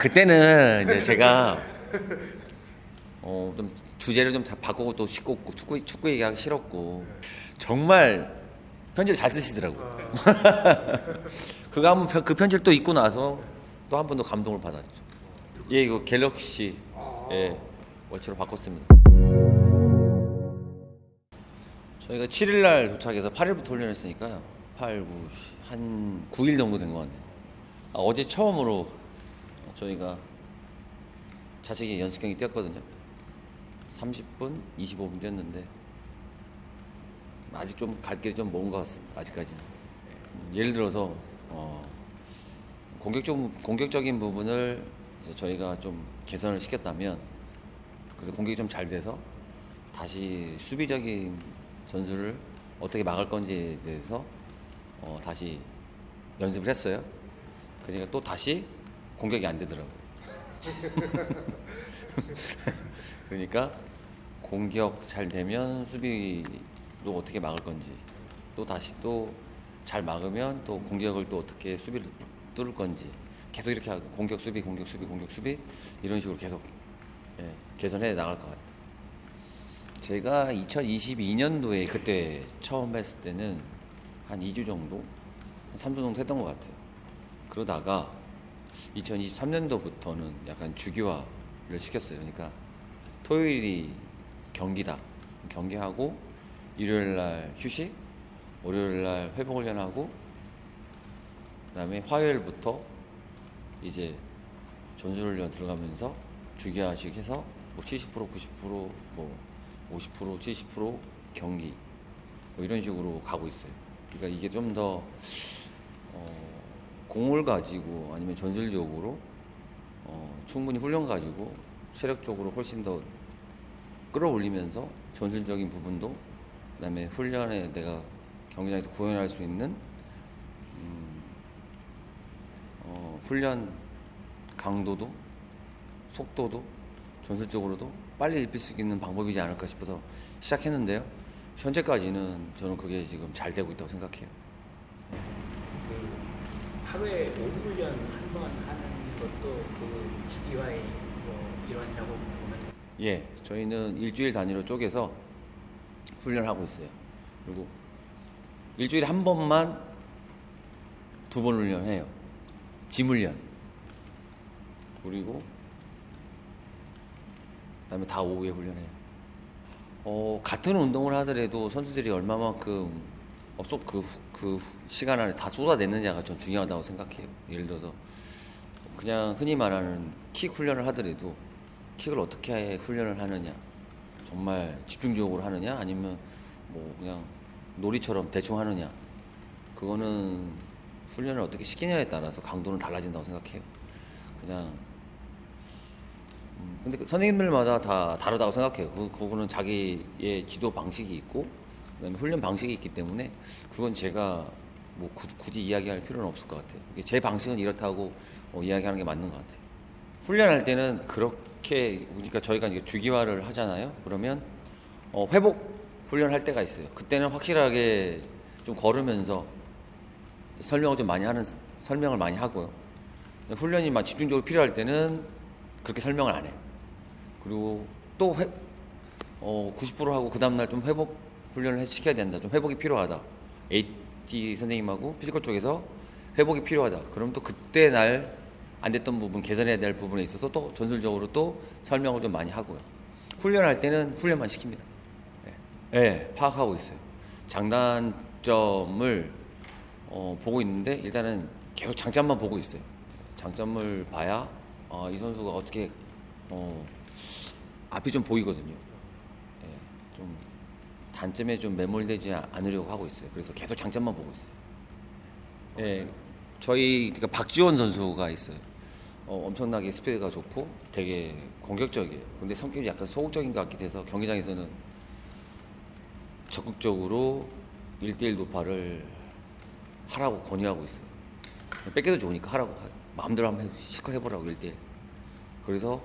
그때는 이제 제가 좀 주제를 좀 바꾸고 또 씻고 축구 얘기하기 싫었고 정말 편지를 잘 쓰시더라고요. 그거 한번 그 편지를 또 읽고 나서 또 한 번 더 감동을 받았죠. 예, 이거 갤럭시 워치로 바꿨습니다. 저희가 7일 날 도착해서 8일부터 훈련했으니까요. 8, 9, 한 9일 정도 된 것 같네요. 어제 처음으로 저희가 자식이 연습 경기 뛰었거든요. 30분, 25분 뛰었는데 아직 좀 갈 길이 좀 먼 것 같습니다. 아직까지는. 예를 들어서 공격적인 부분을 이제 저희가 좀 개선을 시켰다면, 그래서 공격이 좀 잘 돼서 다시 수비적인 전술을 어떻게 막을 건지에 대해서 다시 연습을 했어요. 그러니까 또 다시 공격이 안 되더라고요. 그러니까 공격 잘 되면 수비도 어떻게 막을 건지, 또 다시 또 잘 막으면 또 공격을 또 어떻게 수비를 뚫을 건지, 계속 이렇게 하고 공격 수비 이런 식으로 계속 개선해 나갈 것 같아요. 제가 2022년도에 그때 처음 했을 때는 한 2주 정도, 한 3주 정도 했던 것 같아요. 그러다가 2023년도부터는 약간 주기화를 시켰어요. 그러니까 토요일이 경기다. 경기하고 일요일날 휴식, 월요일날 회복 훈련하고, 그다음에 화요일부터 이제 전술훈련 들어가면서 주기화식 해서 뭐 70%, 90%, 뭐 50%, 70% 경기 뭐 이런 식으로 가고 있어요. 그러니까 이게 좀 더 공을 가지고 아니면 전술적으로 충분히 훈련 가지고 체력적으로 훨씬 더 끌어올리면서 전술적인 부분도, 그다음에 훈련에 내가 경기장에서 구현할 수 있는 훈련 강도도 속도도 전술적으로도 빨리 입힐 수 있는 방법이지 않을까 싶어서 시작했는데요. 현재까지는 저는 그게 지금 잘 되고 있다고 생각해요. 하루에 5분 훈련 한 번 하는 것도 그 주기화의 일환이라고 보면. 예, 저희는 일주일 단위로 쪼개서 훈련하고 있어요. 그리고 일주일에 한 번만 2번 훈련해요. 짐 훈련. 그리고 그다음에 다 오후에 훈련해요. 같은 운동을 하더라도 선수들이 얼마만큼 그 시간 안에 다 쏟아냈느냐가 전 중요하다고 생각해요. 예를 들어서 그냥 흔히 말하는 킥 훈련을 하더라도 킥을 어떻게 훈련을 하느냐, 정말 집중적으로 하느냐, 아니면 뭐 그냥 놀이처럼 대충 하느냐, 그거는 훈련을 어떻게 시키냐에 따라서 강도는 달라진다고 생각해요. 그냥 근데 선생님들마다 다 다르다고 생각해요. 그거는 자기의 지도 방식이 있고, 그다음에 훈련 방식이 있기 때문에 그건 제가 뭐 굳이 이야기할 필요는 없을 것 같아요. 제 방식은 이렇다고 이야기하는 게 맞는 것 같아요. 훈련할 때는 그렇게, 그러니까 저희가 이제 주기화를 하잖아요. 그러면 회복 훈련할 때가 있어요. 그때는 확실하게 좀 걸으면서 설명을 많이 하고요. 훈련이 막 집중적으로 필요할 때는 그렇게 설명을 안 해요. 그리고 또 90% 하고 그 다음날 좀 회복 훈련을 시켜야 된다. 좀 회복이 필요하다. AT 선생님하고 피지컬 쪽에서 회복이 필요하다. 그럼 또 그때 날 안 됐던 부분, 개선해야 될 부분에 있어서 또 전술적으로 또 설명을 좀 많이 하고요. 훈련할 때는 훈련만 시킵니다. 네, 파악하고 있어요. 장단점을 보고 있는데 일단은 계속 장점만 보고 있어요. 장점을 봐야 이 선수가 어떻게 앞이 좀 보이거든요. 좀 단점에 좀 매몰되지 않으려고 하고 있어요. 그래서 계속 장점만 보고 있어요. 저희 그러니까 박지원 선수가 있어요. 엄청나게 스피드가 좋고 되게 공격적이에요. 근데 성격이 약간 소극적인 것 같기도 해서 경기장에서는 적극적으로 1대1 도파를 하라고 권유하고 있어요. 뺏겨도 좋으니까 하라고, 마음대로 한번 실컷 해보라고 1대1. 그래서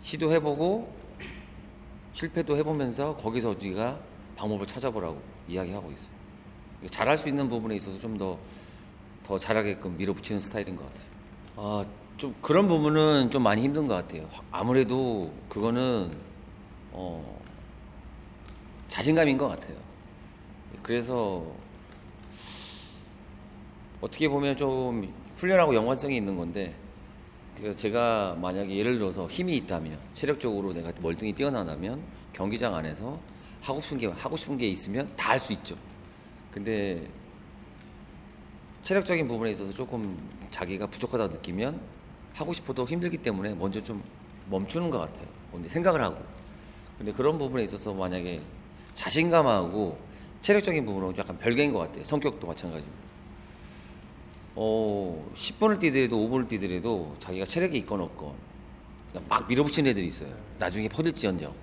시도해보고 실패도 해보면서 거기서 우리가 방법을 찾아보라고 이야기하고 있어요. 잘할 수 있는 부분에 있어서 좀 더 잘하게끔 밀어붙이는 스타일인 것 같아요. 좀 그런 부분은 좀 많이 힘든 것 같아요. 아무래도 그거는 자신감인 것 같아요. 그래서 어떻게 보면 좀 훈련하고 연관성이 있는 건데, 그래서 제가 만약에 예를 들어서 힘이 있다면, 체력적으로 내가 월등히 뛰어나다면 경기장 안에서 하고 싶은 게 있으면 다 할 수 있죠. 근데 체력적인 부분에 있어서 조금 자기가 부족하다고 느끼면 하고 싶어도 힘들기 때문에 먼저 좀 멈추는 것 같아요. 먼저 생각을 하고. 근데 그런 부분에 있어서 만약에 자신감하고 체력적인 부분은 약간 별개인 것 같아요. 성격도 마찬가지고. 10분을 뛰더라도 5분을 뛰더라도 자기가 체력이 있건 없건 그냥 막 밀어붙이는 애들이 있어요. 나중에 퍼질지언정,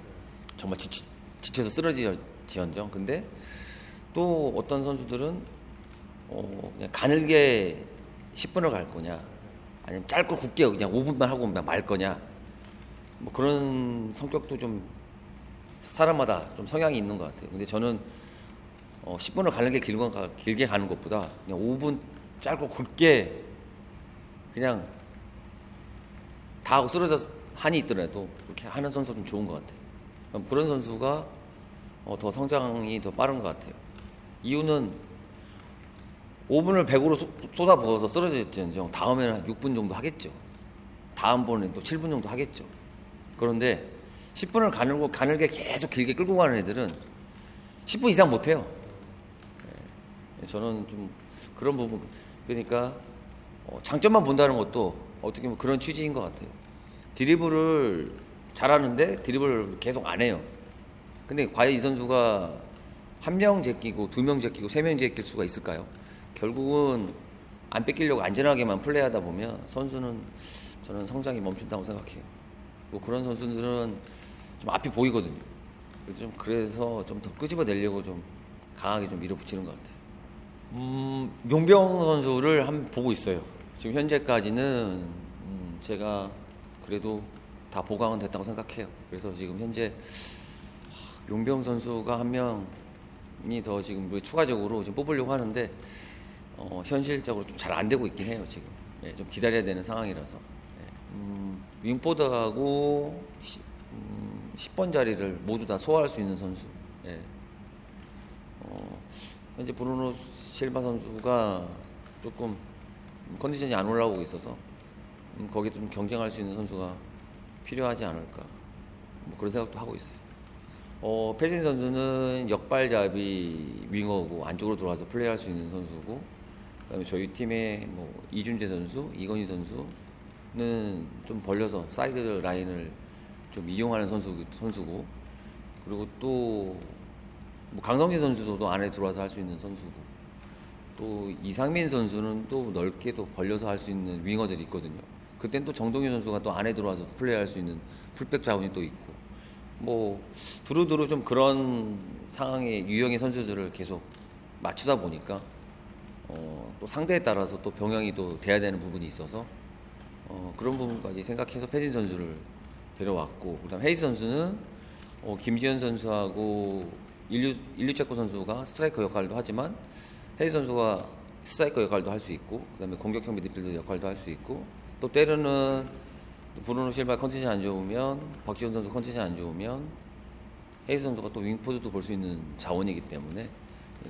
정말 지쳐서 쓰러질지언정. 근데 또 어떤 선수들은 그냥 가늘게 10분을 갈 거냐, 아니면 짧고 굵게 그냥 5분만 하고 그냥 말 거냐, 뭐 그런 성격도 좀 사람마다 좀 성향이 있는 것 같아요. 근데 저는 10분을 가는 게 길게 가는 것보다 그냥 5분 짧고 굵게 그냥 다 하고 쓰러져 한이 있더라도 그렇게 하는 선수가 좀 좋은 것 같아요. 그런 선수가 더 성장이 더 빠른 것 같아요. 이유는 5분을 100으로 쏟아부어서 쓰러졌지언정 다음에는 한 6분 정도 하겠죠. 다음번엔 또 7분 정도 하겠죠. 그런데 10분을 가늘게 계속 길게 끌고 가는 애들은 10분 이상 못해요. 저는 좀 그런 부분, 그러니까 장점만 본다는 것도 어떻게 보면 그런 취지인 것 같아요. 드리블을 잘하는데 드리블을 계속 안 해요. 근데 과연 이 선수가 한 명 제끼고 두 명 제끼고 세 명 제낄 수가 있을까요? 결국은 안 뺏기려고 안전하게만 플레이하다 보면 선수는 저는 성장이 멈춘다고 생각해요. 뭐 그런 선수들은 좀 앞이 보이거든요. 그래서 좀 더 끄집어내려고 좀 강하게 좀 밀어붙이는 것 같아요. 용병 선수를 한번 보고 있어요. 지금 현재까지는 제가 그래도 다 보강은 됐다고 생각해요. 그래서 지금 현재 용병 선수가 한 명이 더 지금 추가적으로 지금 뽑으려고 하는데 현실적으로 좀 잘 안 되고 있긴 해요. 지금 좀 기다려야 되는 상황이라서. 윙포드하고 10번 자리를 모두 다 소화할 수 있는 선수. 현재 브루노 실바 선수가 조금 컨디션이 안 올라오고 있어서 거기 좀 경쟁할 수 있는 선수가 필요하지 않을까, 뭐 그런 생각도 하고 있어요. 패진 선수는 역발잡이 윙어고 안쪽으로 들어와서 플레이할 수 있는 선수고, 그다음에 저희 팀의 뭐 이준재 선수, 이건희 선수는 좀 벌려서 사이드 라인을 좀 이용하는 선수고, 그리고 또 뭐 강성진 선수도 안에 들어와서 할 수 있는 선수고, 또 이상민 선수는 또 넓게 또 벌려서 할 수 있는 윙어들이 있거든요. 그땐 또 정동윤 선수가 또 안에 들어와서 플레이할 수 있는 풀백 자원이 또 있고, 뭐 두루두루 좀 그런 상황의 유형의 선수들을 계속 맞추다 보니까 또 상대에 따라서 또 병행이 또 돼야 되는 부분이 있어서 그런 부분까지 생각해서 패진 선수를 데려왔고, 그다음 헤이스 선수는 김지현 선수하고 일류체코 선수가 스트라이커 역할도 하지만 헤이스 선수가 스트라이커 역할도 할 수 있고, 그다음에 공격형 미드필더 역할도 할 수 있고, 또 때로는 브루노 실바 컨디션이 안 좋으면, 박지훈 선수 컨디션이 안 좋으면 헤이스 선수가 또 윙포드도 볼 수 있는 자원이기 때문에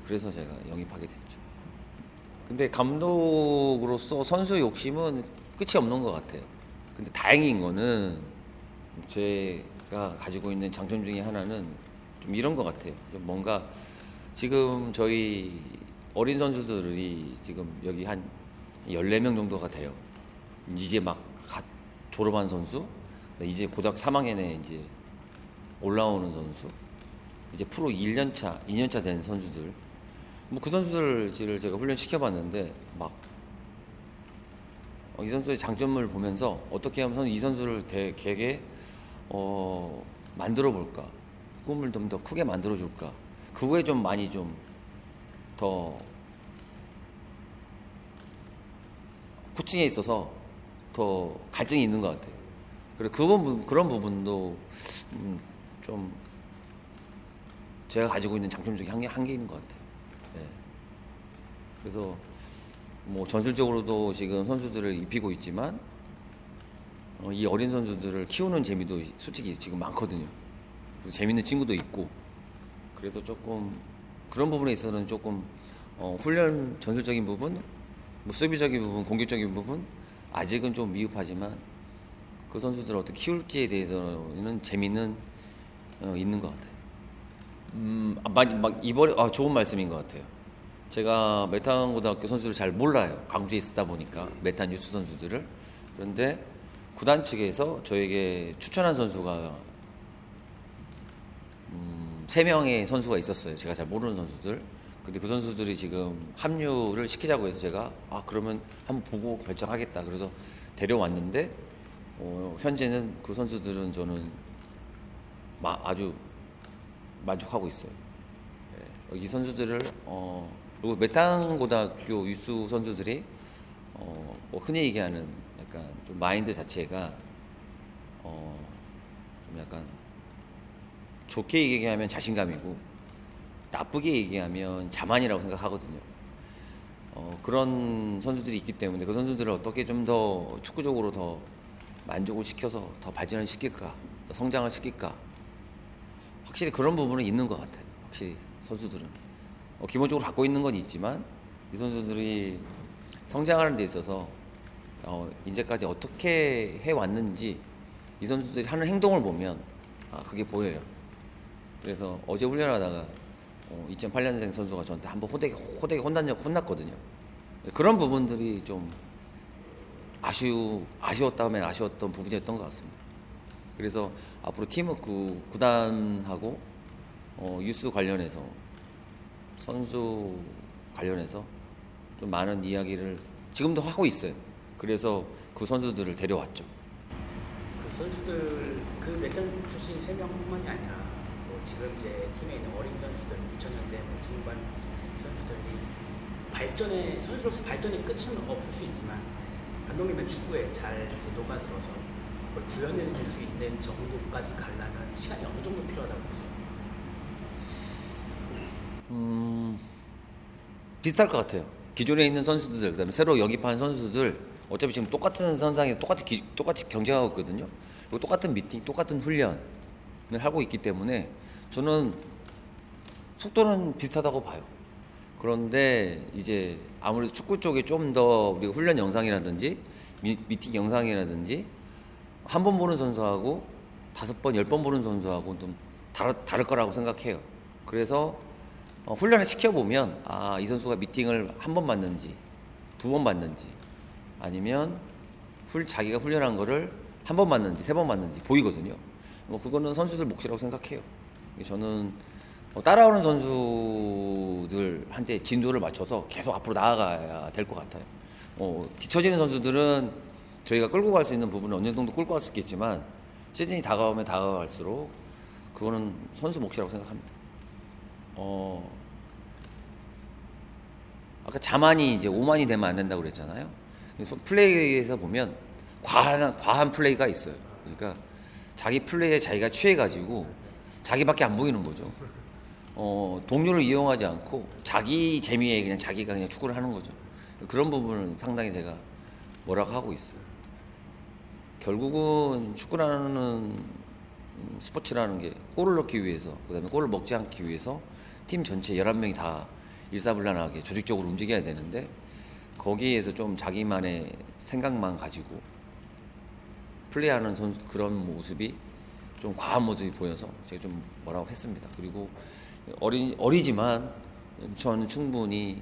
그래서 제가 영입하게 됐죠. 근데 감독으로서 선수 욕심은 끝이 없는 것 같아요. 근데 다행인 거는 제가 가지고 있는 장점 중에 하나는 좀 이런 것 같아요. 좀 뭔가 지금 저희 어린 선수들이 지금 여기 한 14명 정도가 돼요. 이제 막 갓 졸업한 선수, 이제 고등학교 3학년에 이제 올라오는 선수, 이제 프로 1년차, 2년차 된 선수들, 뭐 그 선수들을 제가 훈련시켜봤는데 막 이 선수의 장점을 보면서 어떻게 하면 이 선수를 되게 만들어 볼까, 꿈을 좀 더 크게 만들어 줄까, 그거에 좀 많이 좀 더 코칭에 있어서 더 갈증이 있는 것 같아요. 그리고 그런 부분도 좀 제가 가지고 있는 장점 중에 한 개인 것 같아요. 네. 그래서 뭐 전술적으로도 지금 선수들을 입히고 있지만 이 어린 선수들을 키우는 재미도 솔직히 지금 많거든요. 그리고 재밌는 친구도 있고 그래서 조금 그런 부분에 있어서는 조금 훈련 전술적인 부분, 뭐 수비적인 부분, 공격적인 부분 아직은 좀 미흡하지만 그 선수들을 어떻게 키울지에 대해서는 재미는 있는 것 같아요. 막 이번에 좋은 말씀인 것 같아요. 제가 메탄 고등학교 선수를 잘 몰라요. 광주에 있다 보니까 메탄 유스 선수들을. 그런데 구단 측에서 저에게 추천한 선수가 3명의 선수가 있었어요. 제가 잘 모르는 선수들. 근데 그 선수들이 지금 합류를 시키자고 해서 제가 그러면 한번 보고 결정하겠다. 그래서 데려왔는데 현재는 그 선수들은 저는 아주 만족하고 있어요. 이 선수들을 그리고 메탄 고등학교 유스 선수들이 뭐 흔히 얘기하는 약간 좀 마인드 자체가 좀 약간 좋게 얘기하면 자신감이고 나쁘게 얘기하면 자만이라고 생각하거든요. 그런 선수들이 있기 때문에 그 선수들을 어떻게 좀 더 축구적으로 더 만족을 시켜서 더 발전을 시킬까, 더 성장을 시킬까. 확실히 그런 부분은 있는 것 같아요. 확실히 선수들은 기본적으로 갖고 있는 건 있지만 이 선수들이 성장하는 데 있어서 이제까지 어떻게 해왔는지 이 선수들이 하는 행동을 보면 그게 보여요. 그래서 어제 훈련하다가 2008년생 선수가 저한테 한번 호되게 혼났거든요. 그런 부분들이 좀 아쉬웠다면 아쉬웠던 부분이었던 것 같습니다. 그래서 앞으로 팀워크 구단하고 유스 관련해서 선수 관련해서 좀 많은 이야기를 지금도 하고 있어요. 그래서 그 선수들을 데려왔죠. 그 선수들 그 메탄 출신 3명뿐만이 아니라 뭐 지금 이제 팀에 있는 어린 선수들 2000년대 중반 선수들이 선수로서 발전의 끝은 없을 수 있지만 감독님의 축구에 잘 이렇게 녹아들어서 그걸 구현해낼 수 있는 정도까지 가려면 시간이 어느 정도 필요하다고 보세요? 비슷할 것 같아요. 기존에 있는 선수들, 그다음에 새로 영입한 선수들 어차피 지금 똑같은 선상에 똑같이 경쟁하고 있거든요. 그리고 똑같은 미팅, 똑같은 훈련을 하고 있기 때문에 저는 속도는 비슷하다고 봐요. 그런데 이제 아무래도 축구 쪽에 좀 더 우리가 훈련 영상이라든지 미팅 영상이라든지 한 번 보는 선수하고 5번, 10번 보는 선수하고 좀 다를 거라고 생각해요. 그래서 훈련을 시켜보면 이 선수가 미팅을 한 번 봤는지 2번 봤는지 아니면 자기가 훈련한 거를 한 번 봤는지 3번 봤는지 보이거든요. 뭐 그거는 선수들 몫이라고 생각해요. 저는 따라오는 선수들한테 진도를 맞춰서 계속 앞으로 나아가야 될 것 같아요. 뒤처지는 선수들은 저희가 끌고 갈 수 있는 부분은 어느 정도 끌고 갈 수 있겠지만 시즌이 다가오면 다가갈수록 그거는 선수 몫이라고 생각합니다. 아까 자만이 이제 오만이 되면 안 된다고 그랬잖아요. 그래서 플레이에서 보면 과한 플레이가 있어요. 그러니까 자기 플레이에 자기가 취해가지고 자기밖에 안 보이는 거죠. 동료를 이용하지 않고 자기 재미에 그냥 자기가 그냥 축구를 하는 거죠. 그런 부분은 상당히 제가 뭐라고 하고 있어요. 결국은 축구라는 스포츠라는 게 골을 넣기 위해서, 그다음에 골을 먹지 않기 위해서 팀 전체 11명이 다 일사불란하게 조직적으로 움직여야 되는데 거기에서 좀 자기만의 생각만 가지고 플레이하는 그런 모습이 좀 과한 모습이 보여서 제가 좀 뭐라고 했습니다. 그리고 어리지만 저는 충분히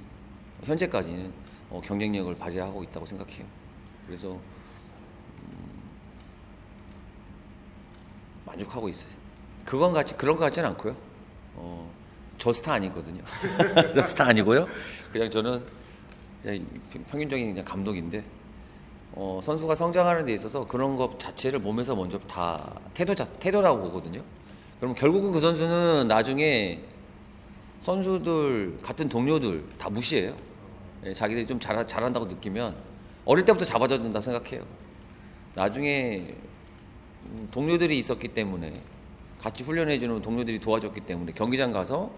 현재까지는 경쟁력을 발휘하고 있다고 생각해요. 그래서 만족하고 있어요. 그런 것 같지는 않고요. 저 스타 아니거든요. 저 스타 아니고요. 그냥 저는 그냥 평균적인 그냥 감독인데 선수가 성장하는 데 있어서 그런 것 자체를 몸에서 먼저 다 태도라고 보거든요. 그럼 결국은 그 선수는 나중에 선수들 같은 동료들 다 무시해요. 자기들이 좀 잘한다고 느끼면 어릴 때부터 잡아줘야 된다고 생각해요. 나중에 동료들이 있었기 때문에 같이 훈련해주는 동료들이 도와줬기 때문에 경기장 가서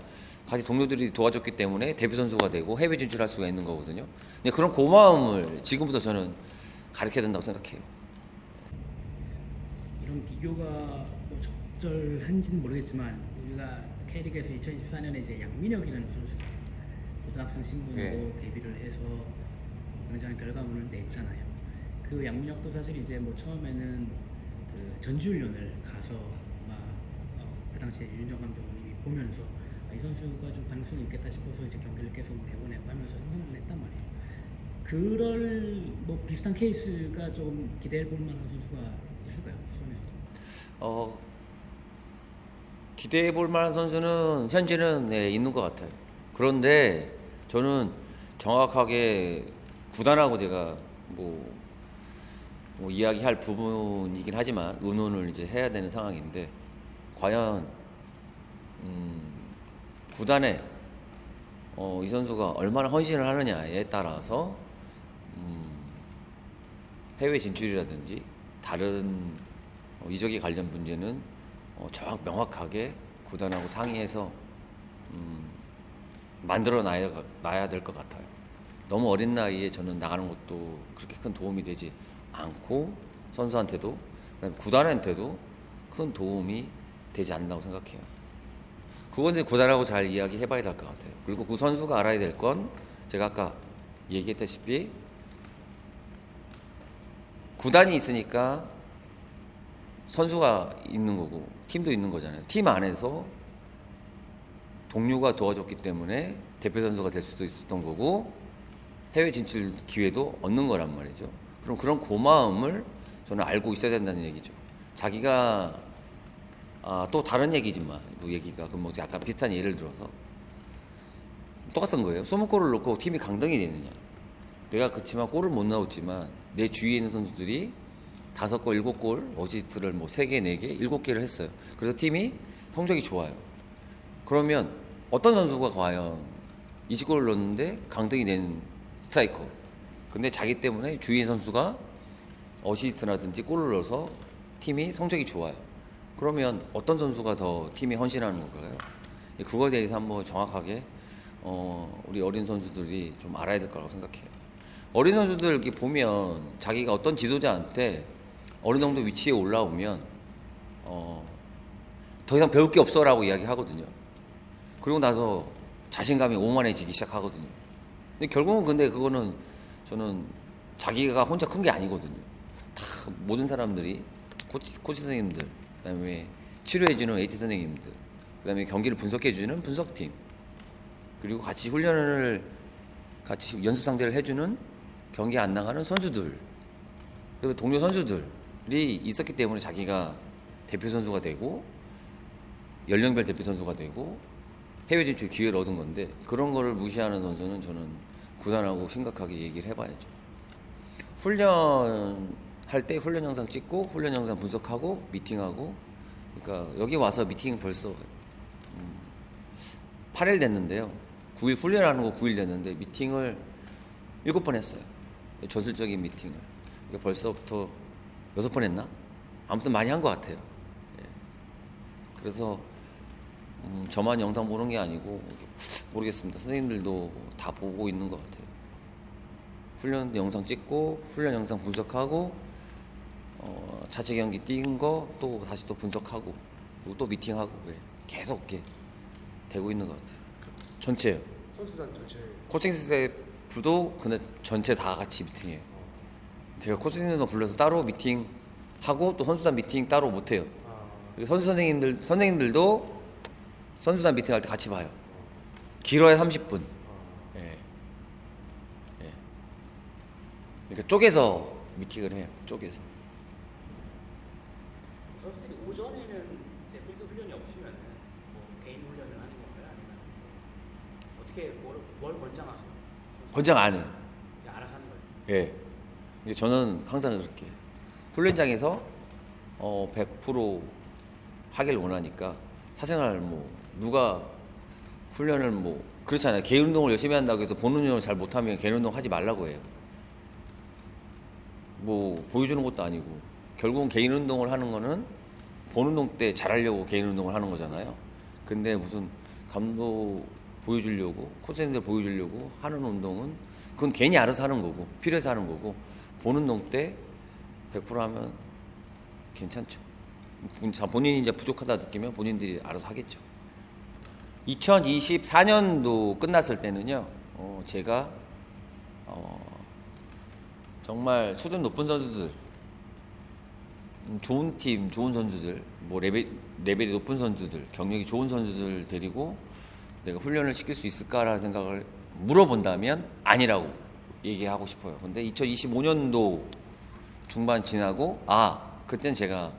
같이 동료들이 도와줬기 때문에 데뷔 선수가 되고 해외 진출할 수가 있는 거거든요. 근데 그런 고마움을 지금부터 저는 가르쳐야 된다고 생각해요. 이런 비교가 뭐 적절한지는 모르겠지만 우리가 K리그에서 2014년에 이제 양민혁이라는 선수가 고등학생 신분으로 데뷔를 해서 굉장히 결과물을 냈잖아요. 그 양민혁도 사실 이제 뭐 처음에는 그 전지훈련을 가서 그 당시에 윤정 감독님이 보면서 이 선수가 좀 가능성이 있겠다 싶어서 이제 경기를 계속 내보내고 하면서 성공을 했단 말이에요. 그럴 뭐 비슷한 케이스가 좀 기대해 볼 만한 선수가 있을까요? 수원에서? 기대해 볼 만한 선수는 현재는 있는 것 같아요. 그런데 저는 정확하게 구단하고 제가 뭐 이야기할 부분이긴 하지만 의논을 이제 해야 되는 상황인데 과연 구단에 이 선수가 얼마나 헌신을 하느냐에 따라서 해외 진출이라든지 다른 이적에 관련 문제는 명확하게 구단하고 상의해서 만들어 놔야 될 것 같아요. 너무 어린 나이에 저는 나가는 것도 그렇게 큰 도움이 되지 않고 선수한테도 그다음에 구단한테도 큰 도움이 되지 않는다고 생각해요. 그건 이제 구단하고 잘 이야기해봐야 될 것 같아요. 그리고 그 선수가 알아야 될 건 제가 아까 얘기했다시피 구단이 있으니까 선수가 있는 거고 팀도 있는 거잖아요. 팀 안에서 동료가 도와줬기 때문에 대표 선수가 될 수도 있었던 거고 해외 진출 기회도 얻는 거란 말이죠. 그럼 그런 고마움을 저는 알고 있어야 된다는 얘기죠. 자기가 또 다른 얘기지만 또 얘기가 그럼 뭐 약간 비슷한 예를 들어서 똑같은 거예요. 20골을 넣고 팀이 강등이 되느냐. 내가 그렇지만 골을 못 넣었지만 내 주위에 있는 선수들이 5골, 7골, 어시스트를 뭐 3개, 4개, 7개를 했어요. 그래서 팀이 성적이 좋아요. 그러면 어떤 선수가 과연 20골을 넣었는데 강등이 된 스트라이커. 근데 자기 때문에 주위의 선수가 어시스트라든지 골을 넣어서 팀이 성적이 좋아요. 그러면 어떤 선수가 더 팀에 헌신하는 걸까요? 그거에 대해서 한번 정확하게 우리 어린 선수들이 좀 알아야 될 거라고 생각해요. 어린 선수들 이렇게 보면 자기가 어떤 지도자한테 어느 정도 위치에 올라오면 더 이상 배울 게 없어라고 이야기하거든요. 그리고 나서 자신감이 오만해지기 시작하거든요. 근데 결국은 근데 그거는 저는 자기가 혼자 큰 게 아니거든요. 다 모든 사람들이 코치 선생님들, 그다음에 치료해주는 AT 선생님들, 그다음에 경기를 분석해주는 분석팀, 그리고 같이 훈련을 같이 연습 상대를 해주는 경기 안 나가는 선수들, 그리고 동료 선수들이 있었기 때문에 자기가 대표 선수가 되고 연령별 대표 선수가 되고 해외 진출 기회를 얻은 건데 그런 거를 무시하는 선수는 저는 구단하고 심각하게 얘기를 해봐야죠. 훈련할 때 훈련 영상 찍고 훈련 영상 분석하고 미팅하고 그러니까 여기 와서 미팅 벌써 8일 됐는데요. 9일 훈련하는 거 9일 됐는데 미팅을 7번 했어요. 저술적인 미팅을. 벌써부터 6번 했나? 아무튼 많이 한 것 같아요. 예. 그래서 저만 영상 보는 게 아니고 모르겠습니다. 선생님들도 다 보고 있는 것 같아요. 훈련 영상 찍고 훈련 영상 분석하고 자체 경기 뛴 거 또 다시 또 분석하고 그리고 또 미팅하고 계속 이렇게 되고 있는 것 같아요. 전체요. 선수단 전체. 코칭 스태프도 근데 전체 다 같이 미팅해요. 제가 코치님도 불러서 따로 미팅하고 또 선수단 미팅 따로 못 해요. 그리고 선생님들도 선수단 미팅할 때 같이 봐요. 길어야 30분. 예. 예. 그러니까 쪼개서 미팅을 해요. 쪼개서. 선수들이 오전에는 이제 필드 훈련이 없으면 뭐 개인 훈련을 하는 건가요? 아니면 어떻게 뭘 권장하세요? 권장 안 해요. 그냥 알아서 하는 거예요? 예. 근데 저는 항상 그렇게 훈련장에서 100% 하길 원하니까 사생활 뭐 누가 훈련을 뭐 그렇잖아요. 개인 운동을 열심히 한다고 해서 본 운동을 잘 못하면 개인 운동 하지 말라고 해요. 뭐 보여주는 것도 아니고 결국은 개인 운동을 하는 거는 본 운동 때 잘하려고 개인 운동을 하는 거잖아요. 근데 무슨 감독 보여주려고 코치님들 보여주려고 하는 운동은 그건 괜히 알아서 하는 거고 필요해서 하는 거고 본 운동 때 100% 하면 괜찮죠. 본인이 이제 부족하다 느끼면 본인들이 알아서 하겠죠. 2024년도 끝났을 때는요, 제가 정말 수준 높은 선수들, 좋은 팀, 좋은 선수들, 뭐 레벨이 높은 선수들, 경력이 좋은 선수들 데리고 내가 훈련을 시킬 수 있을까라는 생각을 물어본다면 아니라고 얘기하고 싶어요. 근데 2025년도 중반 지나고 그때는 제가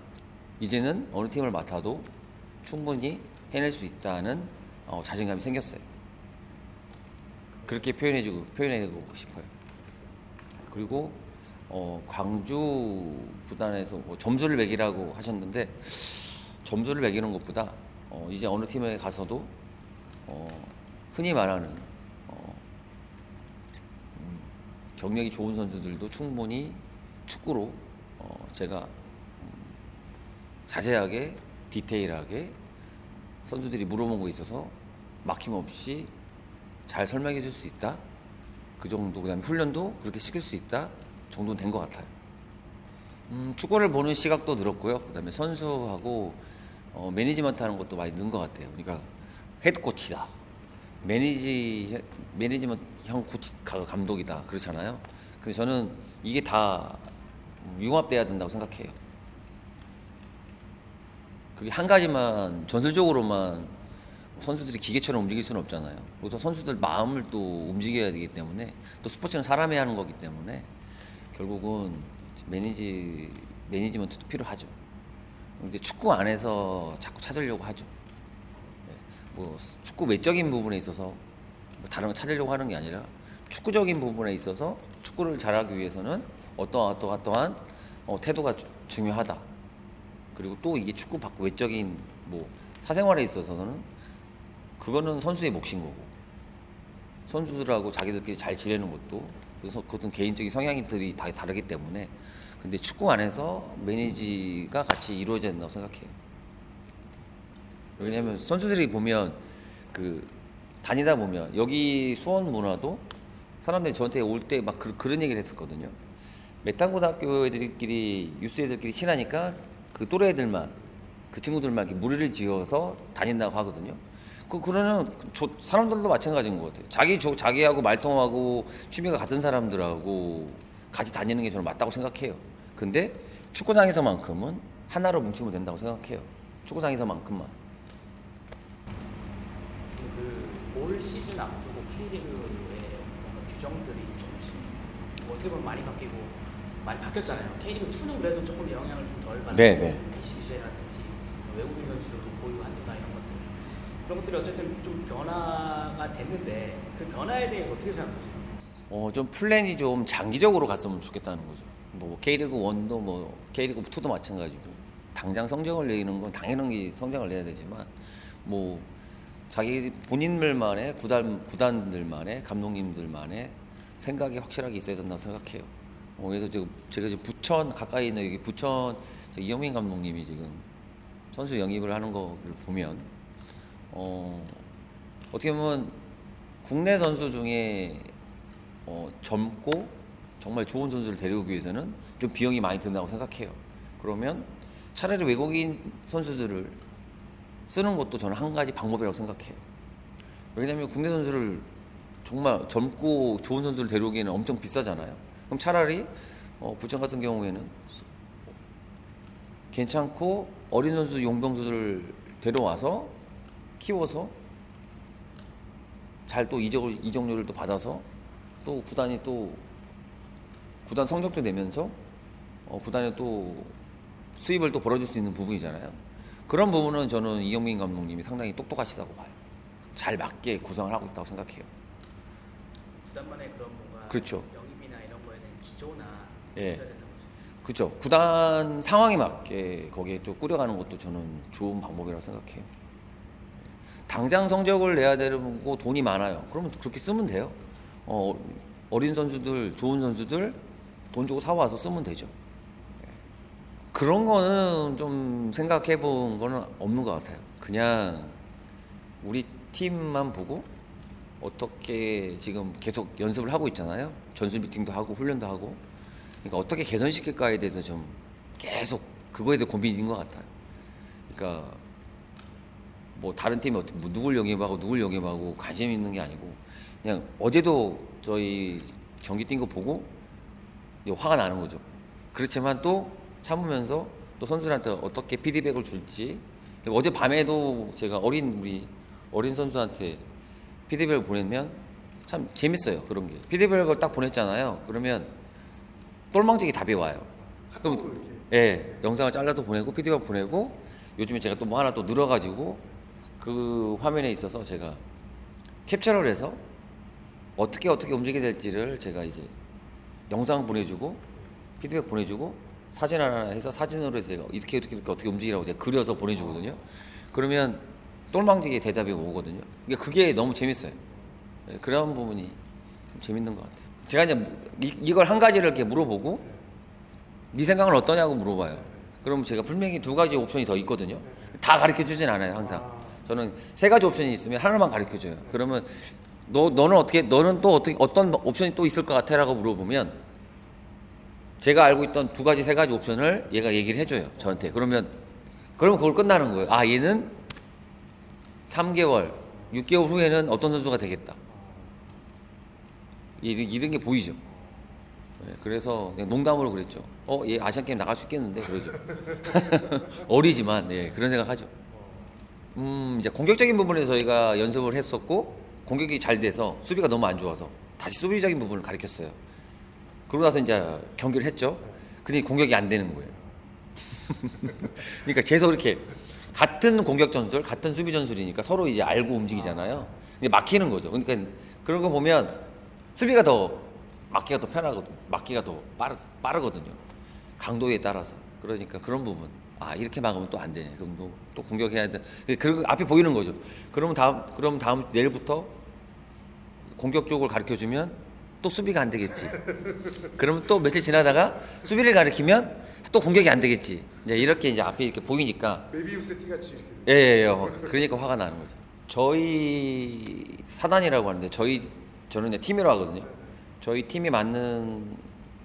이제는 어느 팀을 맡아도 충분히 해낼 수 있다는 자신감이 생겼어요. 그렇게 표현해주고 싶어요. 그리고 광주 구단에서 뭐 점수를 매기라고 하셨는데 점수를 매기는 것보다 이제 어느 팀에 가서도 흔히 말하는 경력이 좋은 선수들도 충분히 축구로 제가 자세하게 디테일하게 선수들이 물어본 거 있어서 막힘없이 잘 설명해 줄 수 있다. 그 정도. 그다음에 훈련도 그렇게 시킬 수 있다 정도는 된 것 같아요. 축구를 보는 시각도 늘었고요. 그다음에 선수하고 매니지먼트 하는 것도 많이 는 것 같아요. 그러니까 헤드코치다, 매니지먼트 형 코치 감독이다 그렇잖아요. 그래서 저는 이게 다 융합돼야 된다고 생각해요. 그게 한 가지만 전술적으로만 선수들이 기계처럼 움직일 수는 없잖아요. 그래서 선수들 마음을 또 움직여야 되기 때문에 또 스포츠는 사람이 하는 거기 때문에 결국은 매니지먼트도 필요하죠. 근데 축구 안에서 자꾸 찾으려고 하죠. 뭐 축구 외적인 부분에 있어서 뭐 다른 거 찾으려고 하는 게 아니라 축구적인 부분에 있어서 축구를 잘하기 위해서는 어떠한 태도가 중요하다. 그리고 또 이게 축구 밖 외적인 뭐 사생활에 있어서는 그거는 선수의 몫인 거고 선수들하고 자기들끼리 잘 지내는 것도 그래서 그것은 개인적인 성향들이 다 다르기 때문에 근데 축구 안에서 매니지가 같이 이루어져야 된다고 생각해요. 왜냐하면 선수들이 보면 다니다 보면 여기 수원 문화도 사람들이 저한테 올 때 막 그런 얘기를 했었거든요. 메탄고등학교 애들끼리 유스 애들끼리 친하니까 그 또래 애들만 그 친구들만 이렇게 무리를 지어서 다닌다고 하거든요. 그러는 사람들도 마찬가지인 것 같아요. 자기하고 말통하고 취미가 같은 사람들하고 같이 다니는 게 저는 맞다고 생각해요. 근데 축구장에서만큼은 하나로 뭉치면 된다고 생각해요. 축구장에서만큼만. 올 시즌 앞두고 K리그의 뭔가 규정들이 조금씩 어떻게 보면 많이 바뀌었잖아요. K리그 2는 그래도 조금 영향을 좀 덜 받는 네. 비시제라든지 외국인 선수 보유 한도나 이런 것들 그런 것들이 어쨌든 좀 변화가 됐는데 그 변화에 대해서 어떻게 생각하세요? 좀 플랜이 좀 장기적으로 갔으면 좋겠다는 거죠. 뭐 K리그 1도 뭐 K리그 2도 마찬가지고 당장 성적을 내는 건 당연히 성적을 내야 되지만 뭐 자기 본인들만의 구단들만의 감독님들만의 생각이 확실하게 있어야 된다고 생각해요. 그래서 제가 지금 부천 가까이 있는 여기 부천 이영민 감독님이 지금 선수 영입을 하는 거를 보면 어떻게 보면 국내 선수 중에 젊고 정말 좋은 선수를 데려오기 위해서는 좀 비용이 많이 든다고 생각해요. 그러면 차라리 외국인 선수들을 쓰는 것도 저는 한 가지 방법이라고 생각해요. 왜냐하면 국내 선수를 정말 젊고 좋은 선수를 데려오기에는 엄청 비싸잖아요. 그럼 차라리 부천 같은 경우에는 괜찮고 어린 선수 용병수들을 데려와서 키워서 잘 또 이적료를 또 받아서 또 구단이 또 구단 성적도 내면서 구단에 또 수입을 또 벌어줄 수 있는 부분이잖아요. 그런 부분은 저는 이영민 감독님이 상당히 똑똑하시다고 봐요. 잘 맞게 구성을 하고 있다고 생각해요. 구단만의 그런 뭔가 그렇죠. 영입이나 이런 거에 대한 기조나 예. 있어야 된다고 그렇죠. 구단 상황에 맞게 거기에 또 꾸려가는 것도 저는 좋은 방법이라고 생각해요. 당장 성적을 내야 되고 돈이 많아요. 그러면 그렇게 쓰면 돼요. 어린 선수들, 좋은 선수들 돈 주고 사와서 쓰면 되죠. 그런 거는 좀 생각해 본 거는 없는 것 같아요. 그냥 우리 팀만 보고 어떻게 지금 계속 연습을 하고 있잖아요. 전술 미팅도 하고 훈련도 하고. 그러니까 어떻게 개선시킬까에 대해서 좀 계속 그거에 대해 고민인 것 같아요. 그러니까 뭐 다른 팀이 어떻게 뭐 누굴 영입하고 관심 있는 게 아니고 그냥 어제도 저희 경기 뛴 거 보고 이제 화가 나는 거죠. 그렇지만 또 참으면서 또 선수들한테 어떻게 피드백을 줄지. 그리고 어제 밤에도 제가 우리 어린 선수한테 피드백을 보내면 참 재밌어요. 그런 게 피드백을 딱 보냈잖아요. 그러면 똘망치게 답이 와요. 그럼 예, 영상을 잘라서 보내고 피드백 보내고 요즘에 제가 또 뭐 하나 또 늘어가지고 그 화면에 있어서 제가 캡처를 해서 어떻게 움직여야 될지를 제가 이제 영상 보내주고 피드백 보내주고 사진 하나 해서 사진으로 해서 제가 이렇게 어떻게 움직이라고 제가 그려서 보내주거든요. 그러면 똘망지게 대답이 오거든요. 그러니까 그게 너무 재밌어요. 예, 그런 부분이 좀 재밌는 것 같아요. 제가 이제 이걸 한 가지를 이렇게 물어보고 네 생각은 어떠냐고 물어봐요. 그럼 제가 분명히 두 가지 옵션이 더 있거든요. 다 가르쳐 주진 않아요, 항상. 저는 세 가지 옵션이 있으면 하나만 가르쳐 줘요. 그러면 너는 또 어떤 옵션이 또 있을 것 같아라고 물어보면 제가 알고 있던 두 가지 세 가지 옵션을 얘가 얘기를 해줘요, 저한테. 그러면 그걸 끝나는 거예요. 아, 얘는 3개월, 6개월 후에는 어떤 선수가 되겠다. 이런 게 보이죠. 네, 그래서 그냥 농담으로 그랬죠. 얘 아시안 게임 나갈 수 있겠는데 그러죠. 어리지만 네, 그런 생각하죠. 이제 공격적인 부분에서 저희가 연습을 했었고 공격이 잘 돼서 수비가 너무 안 좋아서 다시 수비적인 부분을 가르쳤어요. 그러고 나서 이제 경기를 했죠. 근데 공격이 안 되는 거예요. 그러니까 계속 이렇게 같은 공격 전술, 같은 수비 전술이니까 서로 이제 알고 움직이잖아요. 근데 막히는 거죠. 그러니까 그런 거 보면 수비가 막기가 더 편하거든요. 막기가 더 빠르거든요. 강도에 따라서. 그러니까 그런 부분. 아, 이렇게 막으면 또 안 되네. 그럼 또 공격해야 돼. 그 앞에 보이는 거죠. 그럼 다음 내일부터 공격 쪽을 가르쳐 주면 또 수비가 안 되겠지. 그러면 또 며칠 지나다가 수비를 가르치면 또 공격이 안 되겠지. 이제 이렇게 이제 앞에 이렇게 보이니까 메비우스 띠같이 이렇게. 예. 그러니까 화가 나는 거죠. 저희 사단이라고 하는데 저는 이제 팀이라고 하거든요. 저희 팀이 맞는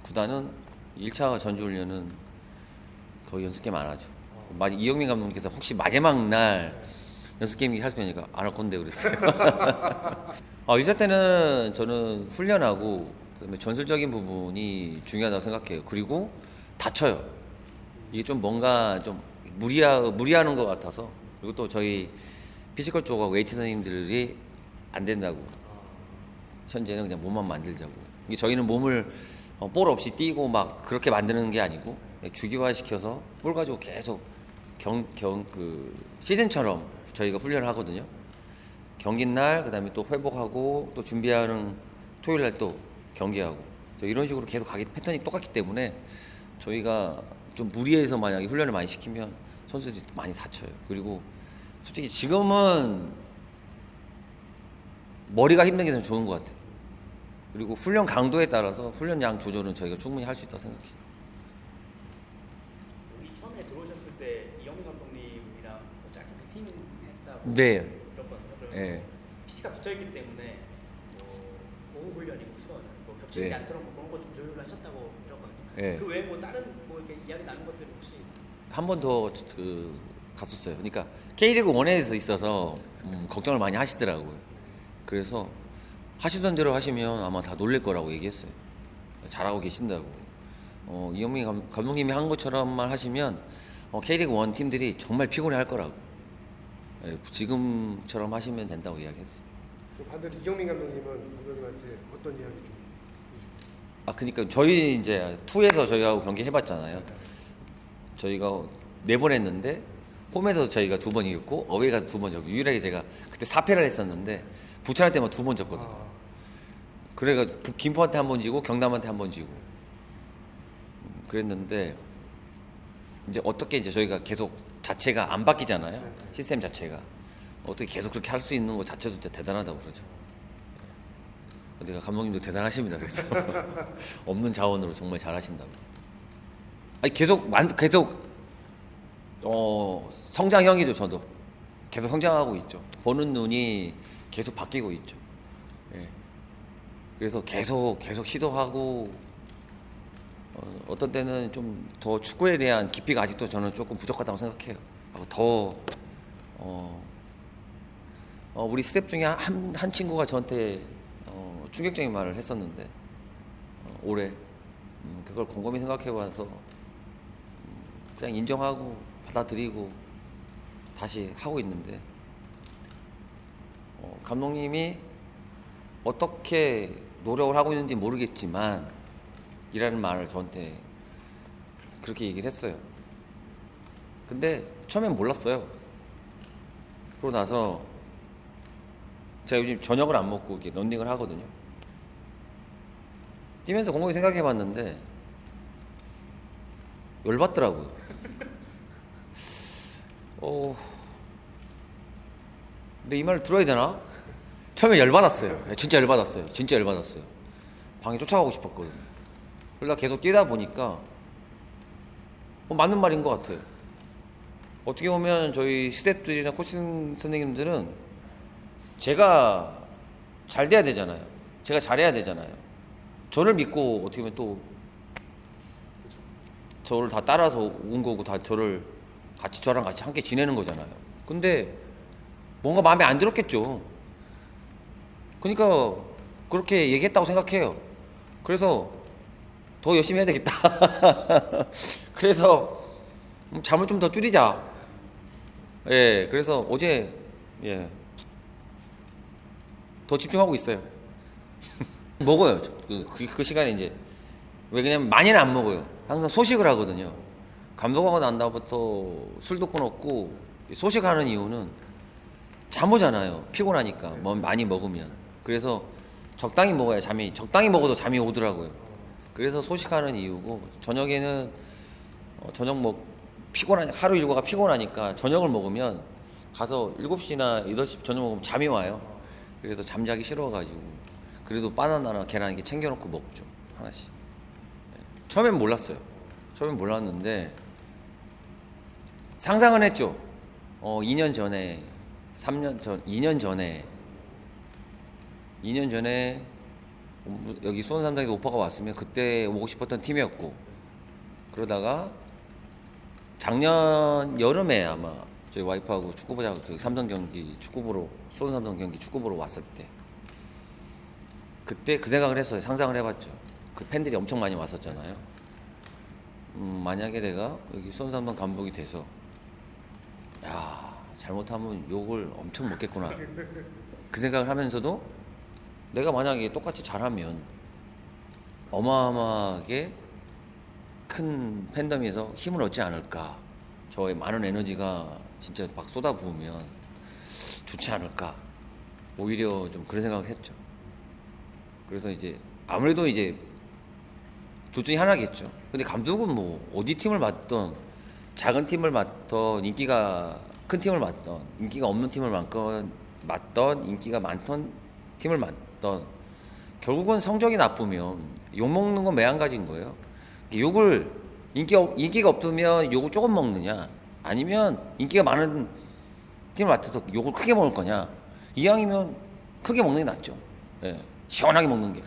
구단은 1차 전지훈련은 거의 연습 게임 안 하죠. 이영민 감독님께서 혹시 마지막 날 연습 게임 할 거니까 안 할 건데 그랬어요. 1차 때는 저는 훈련하고 그다음에 전술적인 부분이 중요하다고 생각해요. 그리고 다쳐요. 이게 좀 뭔가 좀 무리하는 것 같아서. 그리고 또 저희 피지컬 쪽하고 웨이트 선생님들이 안 된다고. 현재는 그냥 몸만 만들자고. 이게 저희는 몸을 볼 없이 뛰고 막 그렇게 만드는 게 아니고 주기화 시켜서 볼 가지고 계속 시즌처럼 저희가 훈련을 하거든요. 경기 날 그다음에 또 회복하고 또 준비하는 토요일 날 또 경기하고 이런 식으로 계속 가기 패턴이 똑같기 때문에 저희가 좀 무리해서 만약에 훈련을 많이 시키면 선수들이 많이 다쳐요. 그리고 솔직히 지금은 머리가 힘든 게 더 좋은 것 같아요. 그리고 훈련 강도에 따라서 훈련 양 조절은 저희가 충분히 할 수 있다고 생각해요. 우리 처음에 들어오셨을 때 이영민 감독님이랑 짧게 미팅했다고 네. 들었거든요. 그래서 네. PT가 붙어있기 때문에 오후 훈련이고 수원 겹치지 네. 않도록 그런 거 좀 조율을 하셨다고 들었거든요. 네. 그 외에 다른 이렇게 이야기 나눈 것들 혹시 한 번 더 갔었어요. 그러니까 K리그 1에서 있어서 걱정을 많이 하시더라고요. 그래서 하시던 대로 하시면 아마 다 놀랄 거라고 얘기했어요. 잘하고 계신다고. 이영민 감독님이 한 것처럼만 하시면 K리그 1 팀들이 정말 피곤해 할 거라고. 지금처럼 하시면 된다고 이야기했어요. 반대로 이경민 감독님은 감독님한테 어떤 이야기 좀? 그러니까 저희 이제 2에서 저희하고 경기 해봤잖아요. 저희가 4번 했는데 홈에서 저희가 2번 이겼고 어웨이가 2번 졌고 유일하게 제가 그때 4패를 했었는데 부천할 때만 2번 졌거든요. 그래가 김포한테 한 번 지고 경남한테 한 번 지고 그랬는데 이제 어떻게 이제 저희가 계속 자체가 안 바뀌잖아요. 시스템 자체가 어떻게 계속 그렇게 할 수 있는 것 자체도 진짜 대단하다고 그러죠. 내가 감독님도 대단하십니다. 그래서 없는 자원으로 정말 잘하신다고. 아니 계속 성장형이죠. 저도 계속 성장하고 있죠. 보는 눈이 계속 바뀌고 있죠. 예. 그래서 계속 시도하고 어떤 때는 좀 더 축구에 대한 깊이가 아직도 저는 조금 부족하다고 생각해요. 하고 더 우리 스텝 중에 한 친구가 저한테 충격적인 말을 했었는데 올해 그걸 곰곰이 생각해봐서 그냥 인정하고 받아들이고 다시 하고 있는데 감독님이 어떻게 노력을 하고 있는지 모르겠지만 이라는 말을 저한테 그렇게 얘기를 했어요. 근데 처음엔 몰랐어요. 그러고 나서 제가 요즘 저녁을 안 먹고 이렇게 런닝을 하거든요. 뛰면서 곰곰이 생각해 봤는데 열받더라고요. 근데 이 말을 들어야 되나? 처음에 열받았어요. 진짜 열받았어요. 진짜 열받았어요. 방에 쫓아가고 싶었거든요. 그러다 계속 뛰다 보니까 맞는 말인 것 같아요. 어떻게 보면 저희 스태프들이나 코칭 선생님들은 제가 잘 돼야 되잖아요. 제가 잘해야 되잖아요. 저를 믿고 어떻게 보면 또 저를 다 따라서 온 거고 다 저랑 같이 함께 지내는 거잖아요. 근데 뭔가 마음에 안 들었겠죠. 그러니까 그렇게 얘기했다고 생각해요. 그래서 더 열심히 해야 되겠다. 그래서 잠을 좀 더 줄이자. 예, 그래서 어제 더 집중하고 있어요. 먹어요. 그 시간에 이제 왜냐면 많이는 안 먹어요. 항상 소식을 하거든요. 감독하고 난 다음부터 술도 끊었고 소식하는 이유는 잠 오잖아요. 피곤하니까 뭐 많이 먹으면. 그래서 적당히 먹어야 적당히 먹어도 잠이 오더라고요. 그래서 소식하는 이유고 저녁에는 하루 일과가 피곤하니까 저녁을 먹으면 가서 7시나 8시 저녁 먹으면 잠이 와요. 그래서 잠자기 싫어가지고 그래도 바나나나 계란 이렇게 챙겨놓고 먹죠. 하나씩. 처음엔 몰랐어요. 처음엔 몰랐는데 상상은 했죠. 2년 전에 2년 전에 여기 수원 삼성에서 오퍼가 왔으면 그때 오고 싶었던 팀이었고 그러다가 작년 여름에 아마 저희 와이프하고 축구 보자고 그 삼성 경기 축구 보러 수원 삼성 경기 축구 보러 왔을 때 그때 그 생각을 했어요. 상상을 해봤죠. 그 팬들이 엄청 많이 왔었잖아요. 만약에 내가 여기 수원 삼성 감독이 돼서 야 잘못하면 욕을 엄청 먹겠구나 그 생각을 하면서도 내가 만약에 똑같이 잘하면 어마어마하게 큰 팬덤에서 힘을 얻지 않을까. 저의 많은 에너지가 진짜 막 쏟아부으면 좋지 않을까. 오히려 좀 그런 생각을 했죠. 그래서 이제 아무래도 이제 둘 중에 하나겠죠. 근데 감독은 뭐 어디 팀을 맡던 작은 팀을 맡던 인기가 큰 팀을 맡던 인기가 없는 팀을 맡던 인기가 많던 팀을 맡던 결국은 성적이 나쁘면 욕먹는 건 매한가지인 거예요. 욕을 인기가 없으면 욕을 조금 먹느냐 아니면 인기가 많은 팀을 맡아서 욕을 크게 먹을 거냐 이왕이면 크게 먹는 게 낫죠. 예, 시원하게 먹는 게.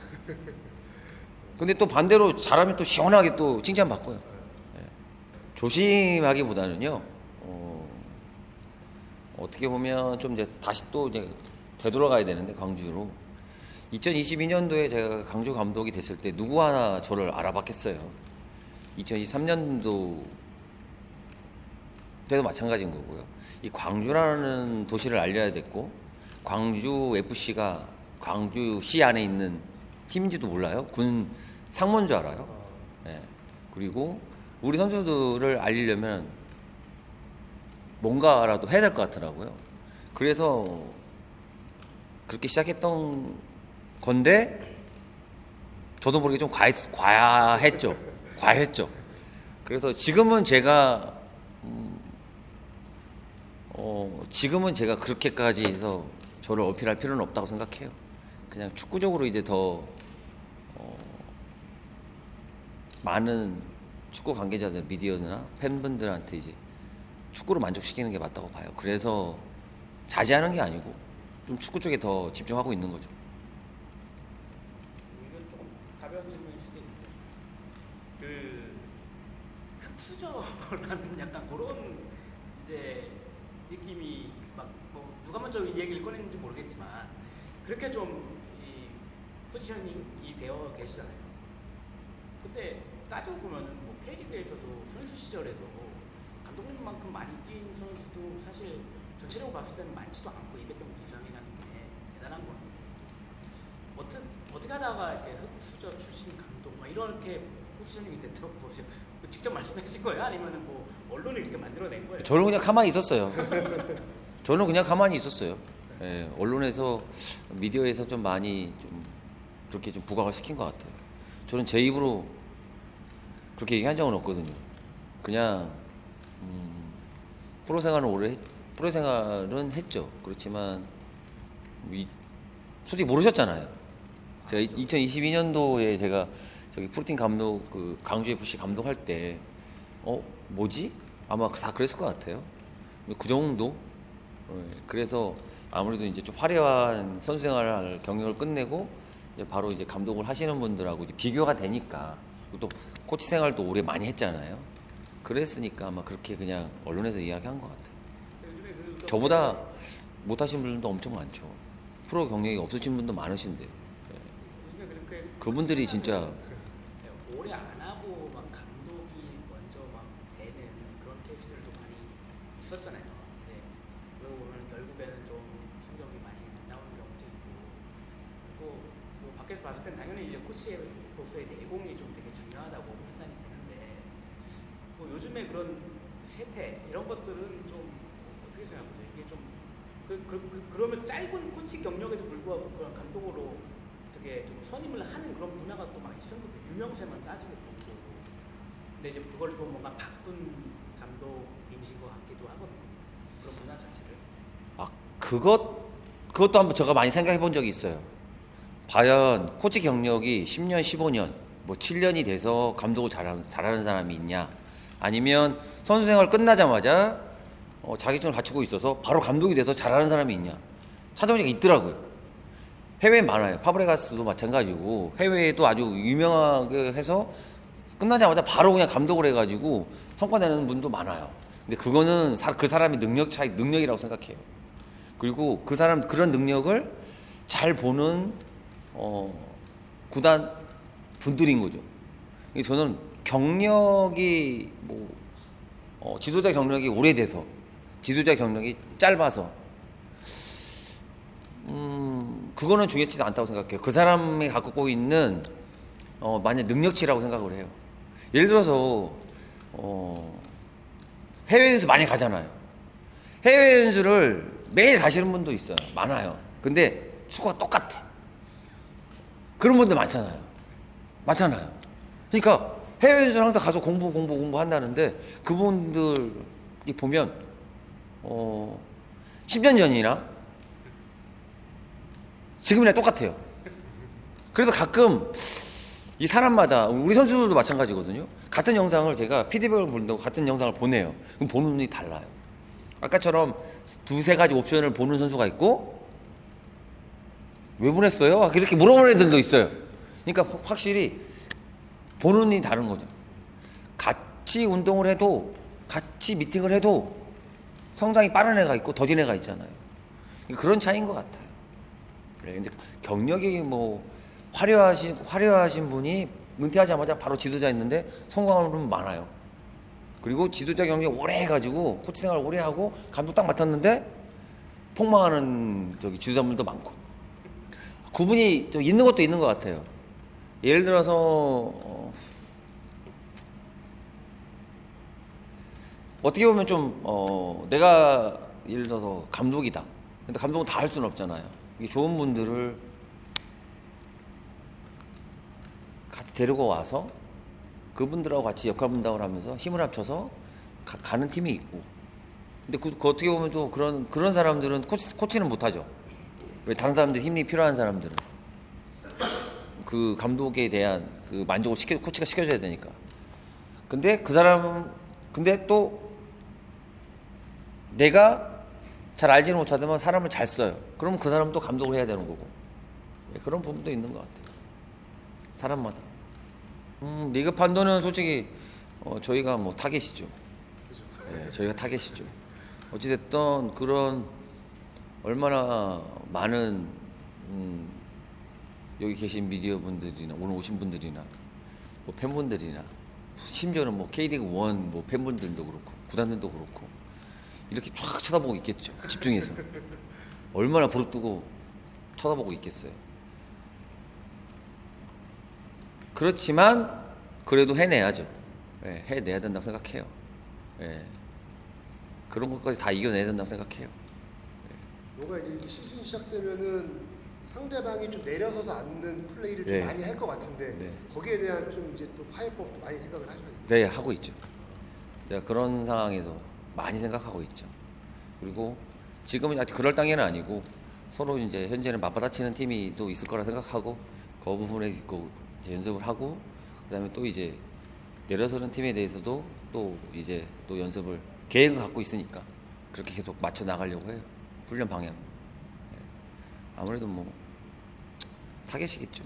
근데 또 반대로 잘하면 또 시원하게 또 칭찬받고요. 예. 조심하기보다는요. 어떻게 보면 좀 이제 다시 또 이제 되돌아가야 되는데 광주로 2022년도에 제가 광주 감독이 됐을 때 누구 하나 저를 알아봤겠어요. 2023년도 때도 마찬가지인 거고요. 이 광주라는 도시를 알려야 됐고 광주 FC가 광주시 안에 있는 팀인지도 몰라요. 군 상무인 줄 알아요. 네. 그리고 우리 선수들을 알리려면 뭔가라도 해야 될 것 같더라고요. 그래서 그렇게 시작했던 건데 저도 모르게 좀 과했죠. 그래서 지금은 제가 그렇게까지 해서 저를 어필할 필요는 없다고 생각해요. 그냥 축구적으로 이제 더 많은 축구 관계자들, 미디어나 팬분들한테 이제 축구로 만족시키는 게 맞다고 봐요. 그래서 자제하는 게 아니고 좀 축구 쪽에 더 집중하고 있는 거죠. 이건 조금 가벼운 질문일 수도 있는데 그 흑수저라는 약간 그런 이제 느낌이 막 뭐 누가 먼저 이 얘기를 꺼냈는지 모르겠지만 그렇게 좀 이 포지셔닝이 되어 계시잖아요. 그때 따지고 보면은 뭐 K리그에서도 선수 시절에도 감독님만큼 많이 뛴 선수도 사실 전체적으로 봤을 때는 많지도 않고 200경기 이상이라는 게 대단한 거예요. 어떻게 하다가 이렇게 흑수저 출신 감독 막 이렇게 포지셔닝이 됐다고 보세요? 직접 말씀하신 거예요? 아니면은 뭐 언론이 이렇게 만들어낸 거예요? 저는 그냥 가만히 있었어요. 저는 그냥 가만히 있었어요. 예, 언론에서 미디어에서 좀 많이 좀 그렇게 좀 부각을 시킨 것 같아요. 저는 제 입으로 그렇게 얘기한 적은 없거든요. 그냥 프로 생활은 했죠. 그렇지만 솔직히 모르셨잖아요. 제가 2022년도에 제가 저기 프로팀 감독 그 강주 FC 감독할 때 뭐지? 아마 다 그랬을 것 같아요. 그 정도. 그래서 아무래도 이제 좀 화려한 선수 생활 경력을 끝내고 이제 바로 이제 감독을 하시는 분들하고 이제 비교가 되니까 또 코치 생활도 오래 많이 했잖아요. 그랬으니까 아마 그렇게 그냥 언론에서 이야기한 것 같아요. 저보다 못하신 분들도 엄청 많죠. 프로 경력이 없으신 분도 많으신데 그분들이 진짜 오래 안 하고 막 감독이 먼저 막 되는 그런 케이스들도 많이 있었잖아요. 네. 그러고 보면 결국에는 좀 성적이 많이 안 나오는 경우도 있고 그리고 뭐 밖에서 봤을 땐 당연히 이제 코치로서의 내공이 좀 되게 중요하다고 판단이 되는데 뭐 요즘에 그런 세태 이런 것들은 좀 어떻게 생각하세요? 이게 좀 그러면 짧은 코치 경력에도 불구하고 그런 감독으로 되게 좀 선임을 하는 그런 문화가 또 많이 있었거든요. 유명세만 따지고 보고. 근데 이제 그걸 또 뭔가 바꾼 감독님이신 것 같기도 하거든요. 그런 문화 자체를. 그것도 한번 제가 많이 생각해 본 적이 있어요. 과연 코치 경력이 10년, 15년, 뭐 7년이 돼서 감독을 잘하는 사람이 있냐? 아니면 선수 생활 끝나자마자 자격증을 갖추고 있어서 바로 감독이 돼서 잘하는 사람이 있냐? 찾아보니까 있더라고요. 해외에 많아요. 파브레가스도 마찬가지고 해외에도 아주 유명하게 해서 끝나자마자 바로 그냥 감독을 해가지고 성과 내는 분도 많아요. 근데 그거는 그 사람의 능력이라고 생각해요. 그리고 그 사람 그런 능력을 잘 보는 구단 분들인 거죠. 저는 경력이 지도자 경력이 오래돼서 지도자 경력이 짧아서 그거는 중요치 않다고 생각해요. 그 사람이 갖고 있는 만약 능력치라고 생각을 해요. 예를 들어서 해외 연수 많이 가잖아요. 해외 연수를 매일 가시는 분도 있어요. 많아요. 근데 축구가 똑같아. 그런 분들 많잖아요. 그러니까 해외 연수는 항상 가서 공부한다는데 그분들이 보면 10년 전이나 지금이랑 똑같아요. 그래서 가끔 이 사람마다 우리 선수들도 마찬가지거든요. 같은 영상을 제가 피드백을 보는다고 같은 영상을 보내요. 그럼 보는 눈이 달라요. 아까처럼 두세 가지 옵션을 보는 선수가 있고 왜 보냈어요? 이렇게 물어보는 애들도 있어요. 그러니까 확실히 보는 눈이 다른 거죠. 같이 운동을 해도 같이 미팅을 해도 성장이 빠른 애가 있고 더딘 애가 있잖아요. 그런 차이인 것 같아요. 근데 경력이 뭐 화려하신 분이 은퇴하자마자 바로 지도자 했는데 성공하는 분은 많아요. 그리고 지도자 경력 오래 해가지고 코치 생활 오래 하고 감독 딱 맡았는데 폭망하는 지도자분들도 많고 구분이 좀 있는 것도 있는 것 같아요. 예를 들어서 어떻게 보면 좀 내가 예를 들어서 감독이다. 근데 감독은 다 할 수는 없잖아요. 이게 좋은 분들을 같이 데리고 와서 그분들하고 같이 역할 분담을 하면서 힘을 합쳐서 가는 팀이 있고 근데 그 어떻게 보면 또 그런 사람들은 코치는 못하죠. 왜 다른 사람들 힘이 필요한 사람들은 그 감독에 대한 그 만족을 코치가 시켜줘야 되니까. 근데 근데 또 내가 잘 알지는 못하지만 사람을 잘 써요. 그러면 그 사람은 또 감독을 해야 되는 거고. 그런 부분도 있는 것 같아요. 사람마다. 리그 판도는 솔직히 저희가 뭐 타겟이죠. 네, 저희가 타겟이죠. 어찌됐든 그런 얼마나 많은 여기 계신 미디어 분들이나 오늘 오신 분들이나 뭐 팬분들이나 심지어는 뭐 K리그 1 뭐 팬분들도 그렇고 구단들도 그렇고 이렇게 쫙 쳐다보고 있겠죠. 집중해서 얼마나 부릅뜨고 쳐다보고 있겠어요. 그렇지만 그래도 해내야죠. 예, 해내야 된다고 생각해요. 예, 그런 것까지 다 이겨내야 된다고 생각해요. 뭔가 이제 이 시즌 시작되면은 상대방이 좀 내려서서 앉는 플레이를 좀 네. 많이 할 것 같은데 네. 거기에 대한 좀 이제 또 파해법도 많이 생각을 하셔야죠. 네, 하고 있죠. 내가 그런 상황에서 많이 생각하고 있죠. 그리고 지금은 아직 그럴 단계는 아니고 서로 이제 현재는 맞받아치는 팀이 또 있을 거라 생각하고 그 부분에 있고 이제 연습을 하고 그다음에 또 이제 내려서는 팀에 대해서도 또 이제 또 연습을 계획을 갖고 있으니까 그렇게 계속 맞춰 나가려고 해요. 훈련 방향. 네. 아무래도 뭐 타겟이겠죠.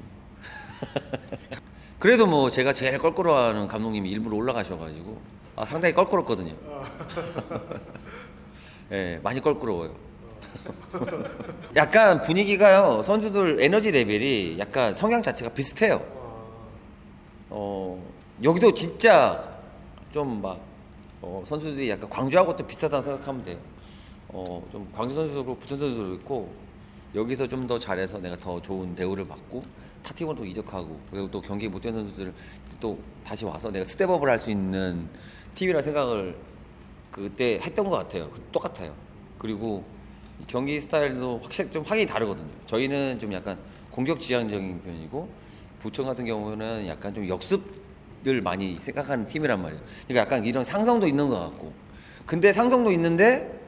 그래도 뭐 제가 제일 껄끄러워하는 감독님이 일부러 올라가셔가지고 상당히 껄끄럽거든요. 예, 많이 껄끄러워요. 약간 분위기가요, 선수들 에너지 레벨이 약간 성향 자체가 비슷해요. 여기도 진짜 좀 막 선수들이 약간 광주하고 또 비슷하다고 생각하면 돼요. 좀 광주 선수도 그렇고 부천 선수도 있고 여기서 좀 더 잘해서 내가 더 좋은 대우를 받고 타 팀으로 또 이적하고 그리고 또 경기 못된 선수들을 또 다시 와서 내가 스텝업을 할 수 있는 팀이라 생각을 그때 했던 것 같아요. 똑같아요. 그리고 이 경기 스타일도 확실히 좀 확연히 다르거든요. 저희는 좀 약간 공격 지향적인 편이고 부천 같은 경우는 약간 좀 역습을 많이 생각하는 팀이란 말이에요. 그러니까 약간 이런 상성도 있는 것 같고 근데 상성도 있는데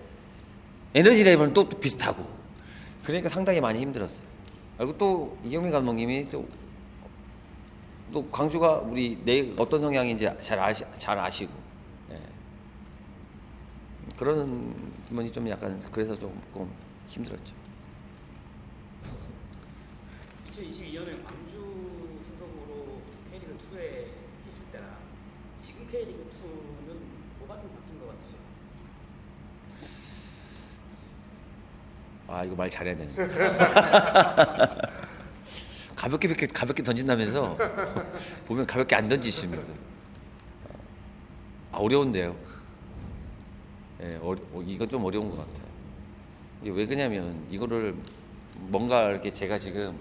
에너지 레벨은 또 비슷하고 그러니까 상당히 많이 힘들었어요. 그리고 또 이경민 감독님이 또 광주가 우리 내 어떤 성향인지 잘 아시고 예. 그런 부분이 좀 약간 그래서 조금 힘들었죠. 2022년에 광주 소속으로 K리그 2에 있을 때랑 지금 K리그 2는 뭐가 좀 바뀐 것 같으세요? 이거 말 잘해야 되네. 가볍게 던진다면서 보면 가볍게 안 던지시면서 어려운데요. 예, 이건 좀 어려운 것 같아요. 이게 왜 그러냐면 이거를 뭔가 이렇게 제가 지금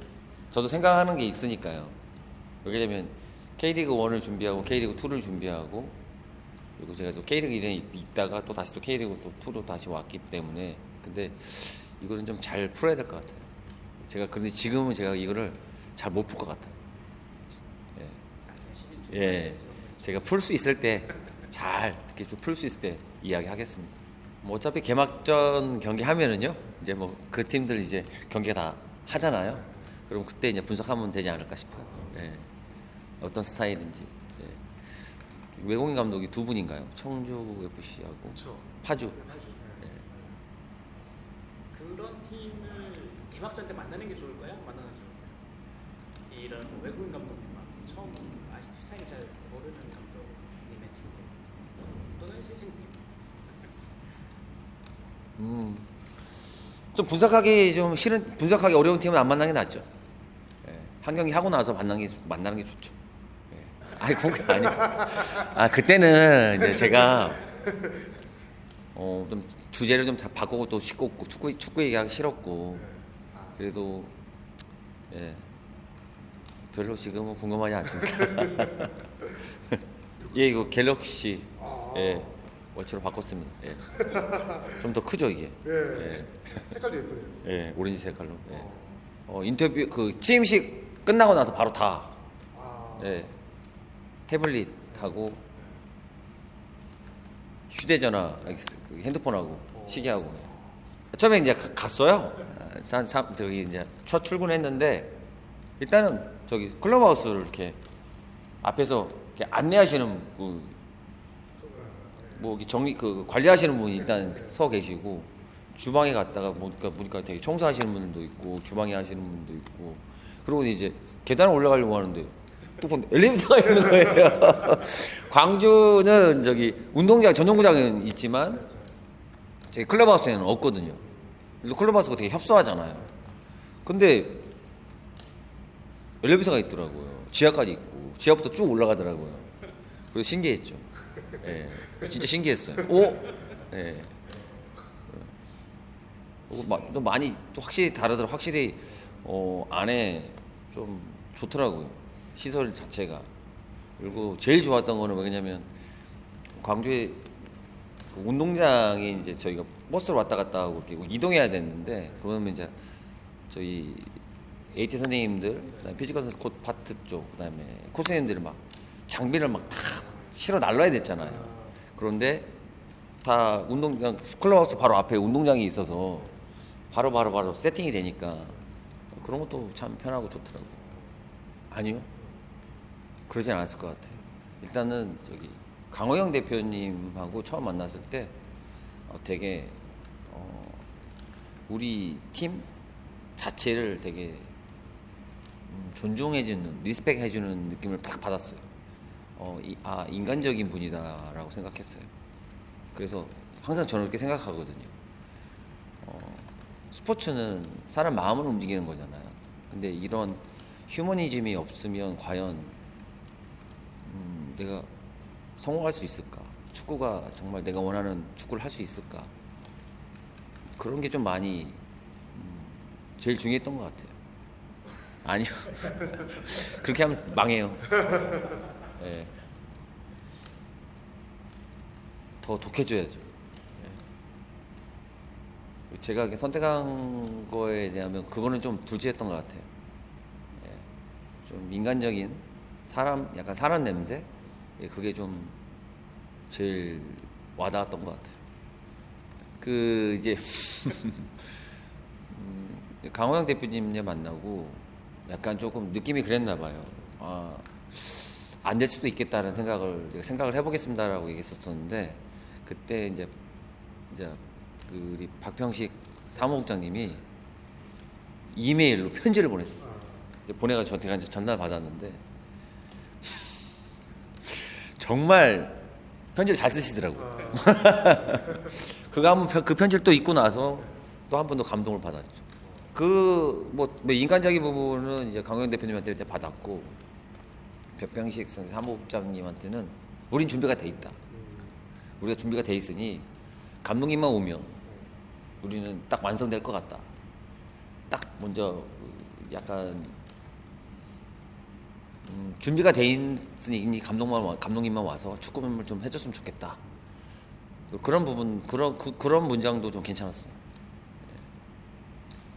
저도 생각하는 게 있으니까요. 왜냐면 K리그 1을 준비하고 K리그 2를 준비하고 그리고 제가 또 K리그 1에 있다가 또 다시 또 K리그 2로 다시 왔기 때문에 근데 이거는 좀 잘 풀어야 될 것 같아요. 제가 그런데 지금은 제가 이거를 잘 못 풀 것 같아요. 예, 제가 풀 수 있을 때 잘 이렇게 좀 풀 수 있을 때 이야기하겠습니다. 뭐 어차피 개막전 경기 하면은요, 이제 뭐 그 팀들 이제 경기가 다 하잖아요. 그럼 그때 이제 분석하면 되지 않을까 싶어요. 예, 어떤 스타일인지. 예. 외국인 감독이 두 분인가요? 청주 FC하고 그렇죠. 파주. 그런 팀을 개막전 때 만나는 게 좋을까요? 만나는 게 좋을까요? 이런 외국인 감독님만 처음 스타일이 잘 모르는 감독님의 팀 또는 시즌 팀. 좀 분석하기 어려운 팀은 안 만나는 게 낫죠. 예, 한 경기 하고 나서 만나는 게 좋죠. 예. 아니 그건 아니. 그때는 이제 제가 좀 주제를 좀 바꾸고 또 씻고 축구 얘기하기 싫었고 그래도 예, 별로 지금은 궁금하지 않습니다. 예, 이거 갤럭시 워치로 바꿨습니다. 예. 좀 더 크죠 이게. 예. 색깔도 예쁘네요. 예, 오렌지 색깔로. 예. 인터뷰 그 취임식 끝나고 나서 바로 다 예, 태블릿하고 휴대전화, 그 핸드폰하고 시계하고. 처음에 이제 갔어요. 저기 이제 첫 출근했는데 일단은 저기 클럽하우스를 이렇게 앞에서 이렇게 안내하시는 뭐 관리하시는 분이 일단 서 계시고 주방에 갔다가 보니까 되게 청소하시는 분들도 있고 주방에 하시는 분도 있고 그리고 이제 계단을 올라가려고 하는데 또 엘리베이터가 있는 거예요. 광주는 저기 운동장 전용구장은 있지만 저희 클럽하우스에는 없거든요. 클럽하우스가 되게 협소하잖아요. 근데 엘리베이터가 있더라고요. 지하까지 있고 지하부터 쭉 올라가더라고요. 그래서 신기했죠. 예, 진짜 신기했어요. 오, 예. 또 많이 또 확실히 다르더라. 확실히 안에 좀 좋더라고요. 시설 자체가. 그리고 제일 좋았던 거는 뭐냐면 광주에 그 운동장에 이제 저희가 버스로 왔다 갔다 하고 이렇게 이동해야 됐는데 그러면 이제 저희 AT 선생님들, 그다음에 피지컬 선수 곧 파트 쪽, 그다음에 코스님들 막 장비를 막 다 실어 날라야 됐잖아요. 그런데 다 운동장 클럽하우스 바로 앞에 운동장이 있어서 바로 세팅이 되니까 그런 것도 참 편하고 좋더라고요. 아니요, 그러진 않았을 것 같아요. 일단은 저기 강호영 대표님하고 처음 만났을 때 되게 우리 팀 자체를 되게 존중해주는, 리스펙해주는 느낌을 딱 받았어요. 인간적인 분이다라고 생각했어요. 그래서 항상 저는 그렇게 생각하거든요. 스포츠는 사람 마음을 움직이는 거잖아요. 근데 이런 휴머니즘이 없으면 과연 내가 성공할 수 있을까? 축구가 정말 내가 원하는 축구를 할 수 있을까? 그런 게 좀 많이 제일 중요했던 것 같아요. 아니요. 그렇게 하면 망해요. 네. 더 독해져야죠. 네. 제가 선택한 거에 대하면 그거는 좀 둘째였던 것 같아요. 네. 좀 인간적인 약간 사람 냄새? 그게 좀 제일 와닿았던 것 같아요. 이제 강호영 대표님 만나고 약간 조금 느낌이 그랬나 봐요. 안 될 수도 있겠다는 생각을 해보겠습니다라고 얘기했었는데 그때 이제 우리 박평식 사무국장님이 이메일로 편지를 보냈어요. 보내가지고 제가 이제 전달 받았는데 정말 편지를 잘 쓰시더라고요. 그 편지를 또 읽고 나서 또 한 번 더 감동을 받았죠. 인간적인 부분은 이제 강호영 대표님한테 받았고 박병식 사무국장님한테는 우린 준비가 돼 있다. 우리가 준비가 돼 있으니 감독님만 오면 우리는 딱 완성될 것 같다. 딱 먼저 약간 준비가 돼 있으니 감독님만 와서 축구를 좀 해줬으면 좋겠다. 그런 부분 그런 문장도 좀 괜찮았어요.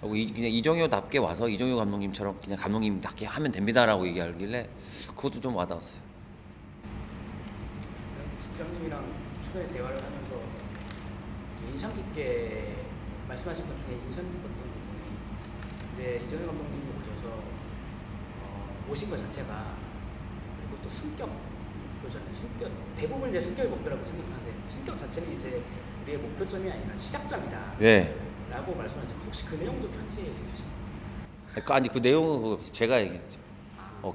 그리고 그냥 이정효답게 와서 이정효 감독님처럼 그냥 감독님답게 하면 됩니다라고 얘기하길래 그것도 좀 와닿았어요. 국장님이랑 최근에 대화를 하면서 인상 깊게 말씀하신 것 중에 인상 깊었던 부분이 이제 이정효 감독님이 오셔서 오신 것 자체가 그리고 또 승격 그거잖아요. 승격 대부분 이제 승격이 목표라고 생각하는데 승격 자체는 이제 우리의 목표점이 아니라 시작점이다. 네. 라고 말씀하셨죠. 혹시 그 내용도 편지에 있으신가요? 아니 그 내용은 제가 얘기했죠.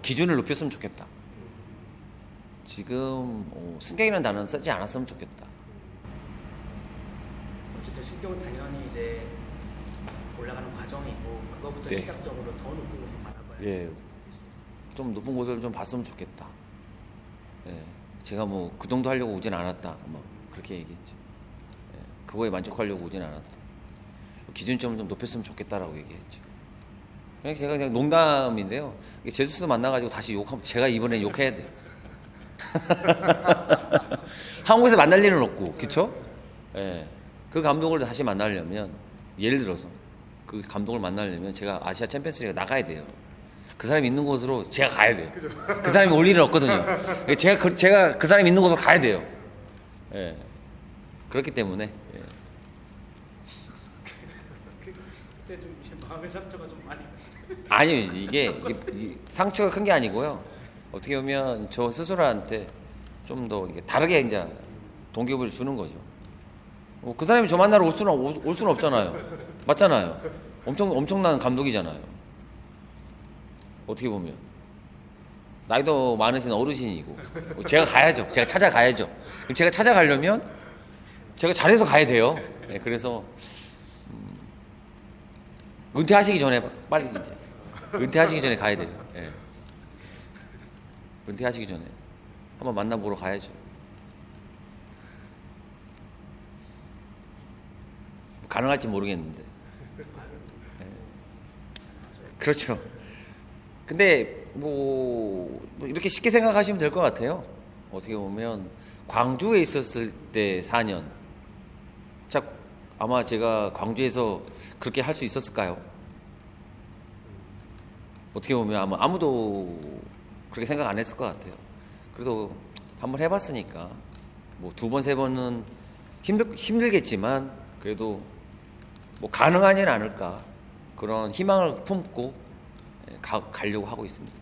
기준을 높였으면 좋겠다. 지금 승격이라는 단어는 쓰지 않았으면 좋겠다. 어쨌든 승격은 당연히 이제 올라가는 과정이고 그거부터 네. 시작적으로 더 높은 곳을 바라봐야 예, 좀 높은 곳을 좀 봤으면 좋겠다. 예, 제가 그 정도 하려고 오진 않았다. 그렇게 얘기했죠. 예, 그거에 만족하려고 오진 않았다. 기준점을 좀 높였으면 좋겠다라고 얘기했죠. 제가 그냥 농담인데요. 제수스 만나가지고 다시 욕하면 제가 이번에 욕해야 돼요. 한국에서 만날 일은 없고, 그렇죠? 예, 그 감독을 다시 만나려면 예를 들어서 그 감독을 만나려면 제가 아시아 챔피언스리그 나가야 돼요. 그 사람이 있는 곳으로 제가 가야 돼요. 그 사람이 올 일은 없거든요. 제가 그 사람이 있는 곳으로 가야 돼요. 예, 그렇기 때문에. 예. 그때 좀 이제 마음의 상처가 좀 많이 아니요, 이게 상처가 큰 게 아니고요. 어떻게 보면 저 스스로한테 좀 더 다르게 이제 동기부여를 주는 거죠. 그 사람이 저 만나러 올 수는 없잖아요. 맞잖아요. 엄청난 감독이잖아요. 어떻게 보면 나이도 많으신 어르신이고 제가 가야죠. 제가 찾아가야죠. 그럼 제가 찾아가려면 제가 잘해서 가야 돼요. 예, 그래서 은퇴하시기 전에 빨리 이제 은퇴하시기 전에 가야 돼요. 예. 은퇴하시기 전에 한번 만나보러 가야죠. 가능할지 모르겠는데. 예. 그렇죠. 근데 뭐 이렇게 쉽게 생각하시면 될 것 같아요. 어떻게 보면 광주에 있었을 때 4년. 자, 아마 제가 광주에서 그렇게 할 수 있었을까요? 어떻게 보면 아마 아무도 그렇게 생각 안 했을 것 같아요. 그래도 한번 해봤으니까 뭐 2번, 3번은 힘들겠지만 그래도 뭐 가능하진 않을까 그런 희망을 품고 가려고 하고 있습니다.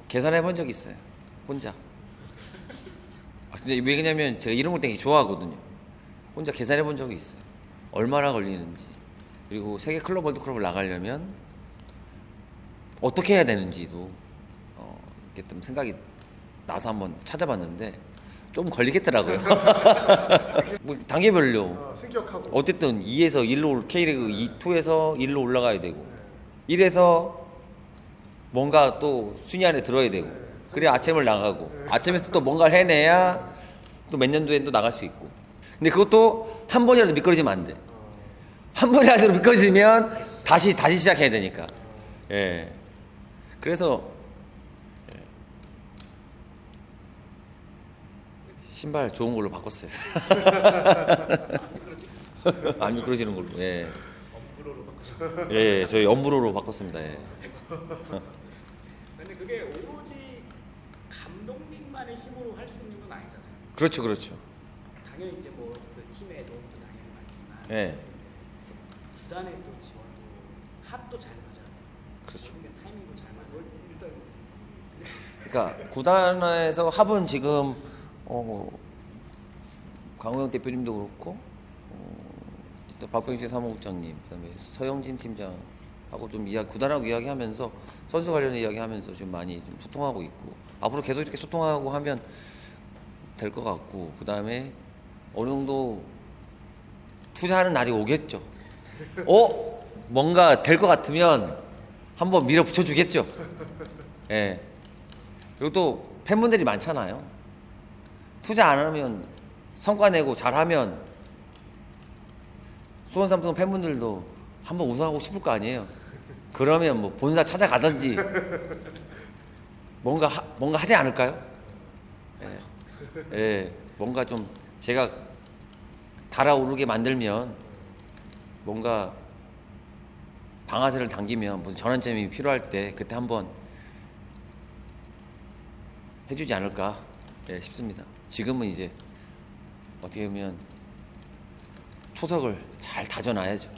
계산해 본 적이 있어요. 혼자. 근데 왜 그러냐면 제가 이런 걸 되게 좋아하거든요. 혼자 계산해 본 적이 있어요. 얼마나 걸리는지. 그리고 세계 클럽 월드컵을 나가려면 어떻게 해야 되는지도 이렇게 좀 생각이 나서 한번 찾아봤는데 좀 걸리겠더라고요. 뭐 단계별로 승격하고. 어쨌든 2에서 1로 K리그 2에서 1로 올라가야 되고 1에서 뭔가 또 순위 안에 들어야 되고 그래야 아침을 나가고 아침에서 또 뭔가를 해내야 또 몇 년도에 또 나갈 수 있고 근데 그것도 한 번이라도 미끄러지면 안 돼. 한 번이라도 미끄러지면 다시 시작해야 되니까. 예. 그래서 신발 좋은 걸로 바꿨어요. 안 미끄러지는 걸로. 예. 엄브로로 바꾸셨어요. 예, 저희 엄브로로 바꿨습니다. 예. 근데 그게 오로지 감독님만의 힘으로 할 수 있는 건 아니잖아요. 그렇죠, 그렇죠. 당연히 이제 뭐 그 팀의 도움도 당연히 많지만 예, 구단의 또 지원도 합도 잘 맞아야 돼요. 그렇죠. 모든 게 타이밍도 잘 맞아요. 일단 그러니까 구단에서 합은 지금 강호영 대표님도 그렇고 또 박병식 사무국장님, 그다음에 서영진 팀장하고 좀 구단하고 이야기하면서 선수 관련해 이야기하면서 좀 많이 좀 소통하고 있고 앞으로 계속 이렇게 소통하고 하면 될 것 같고 그다음에 어느 정도 투자하는 날이 오겠죠. 뭔가 될 것 같으면 한번 밀어붙여 주겠죠. 예. 그리고 또 팬분들이 많잖아요. 투자 안 하면 성과 내고 잘하면 수원 삼성 팬분들도 한번 우승하고 싶을 거 아니에요. 그러면 뭐 본사 찾아가든지 뭔가 하지 않을까요? 예. 예. 뭔가 좀 제가 달아오르게 만들면 뭔가 방아쇠를 당기면 무슨 전환점이 필요할 때 그때 한번 해주지 않을까 싶습니다. 지금은 이제 어떻게 보면 초석을 잘 다져놔야죠.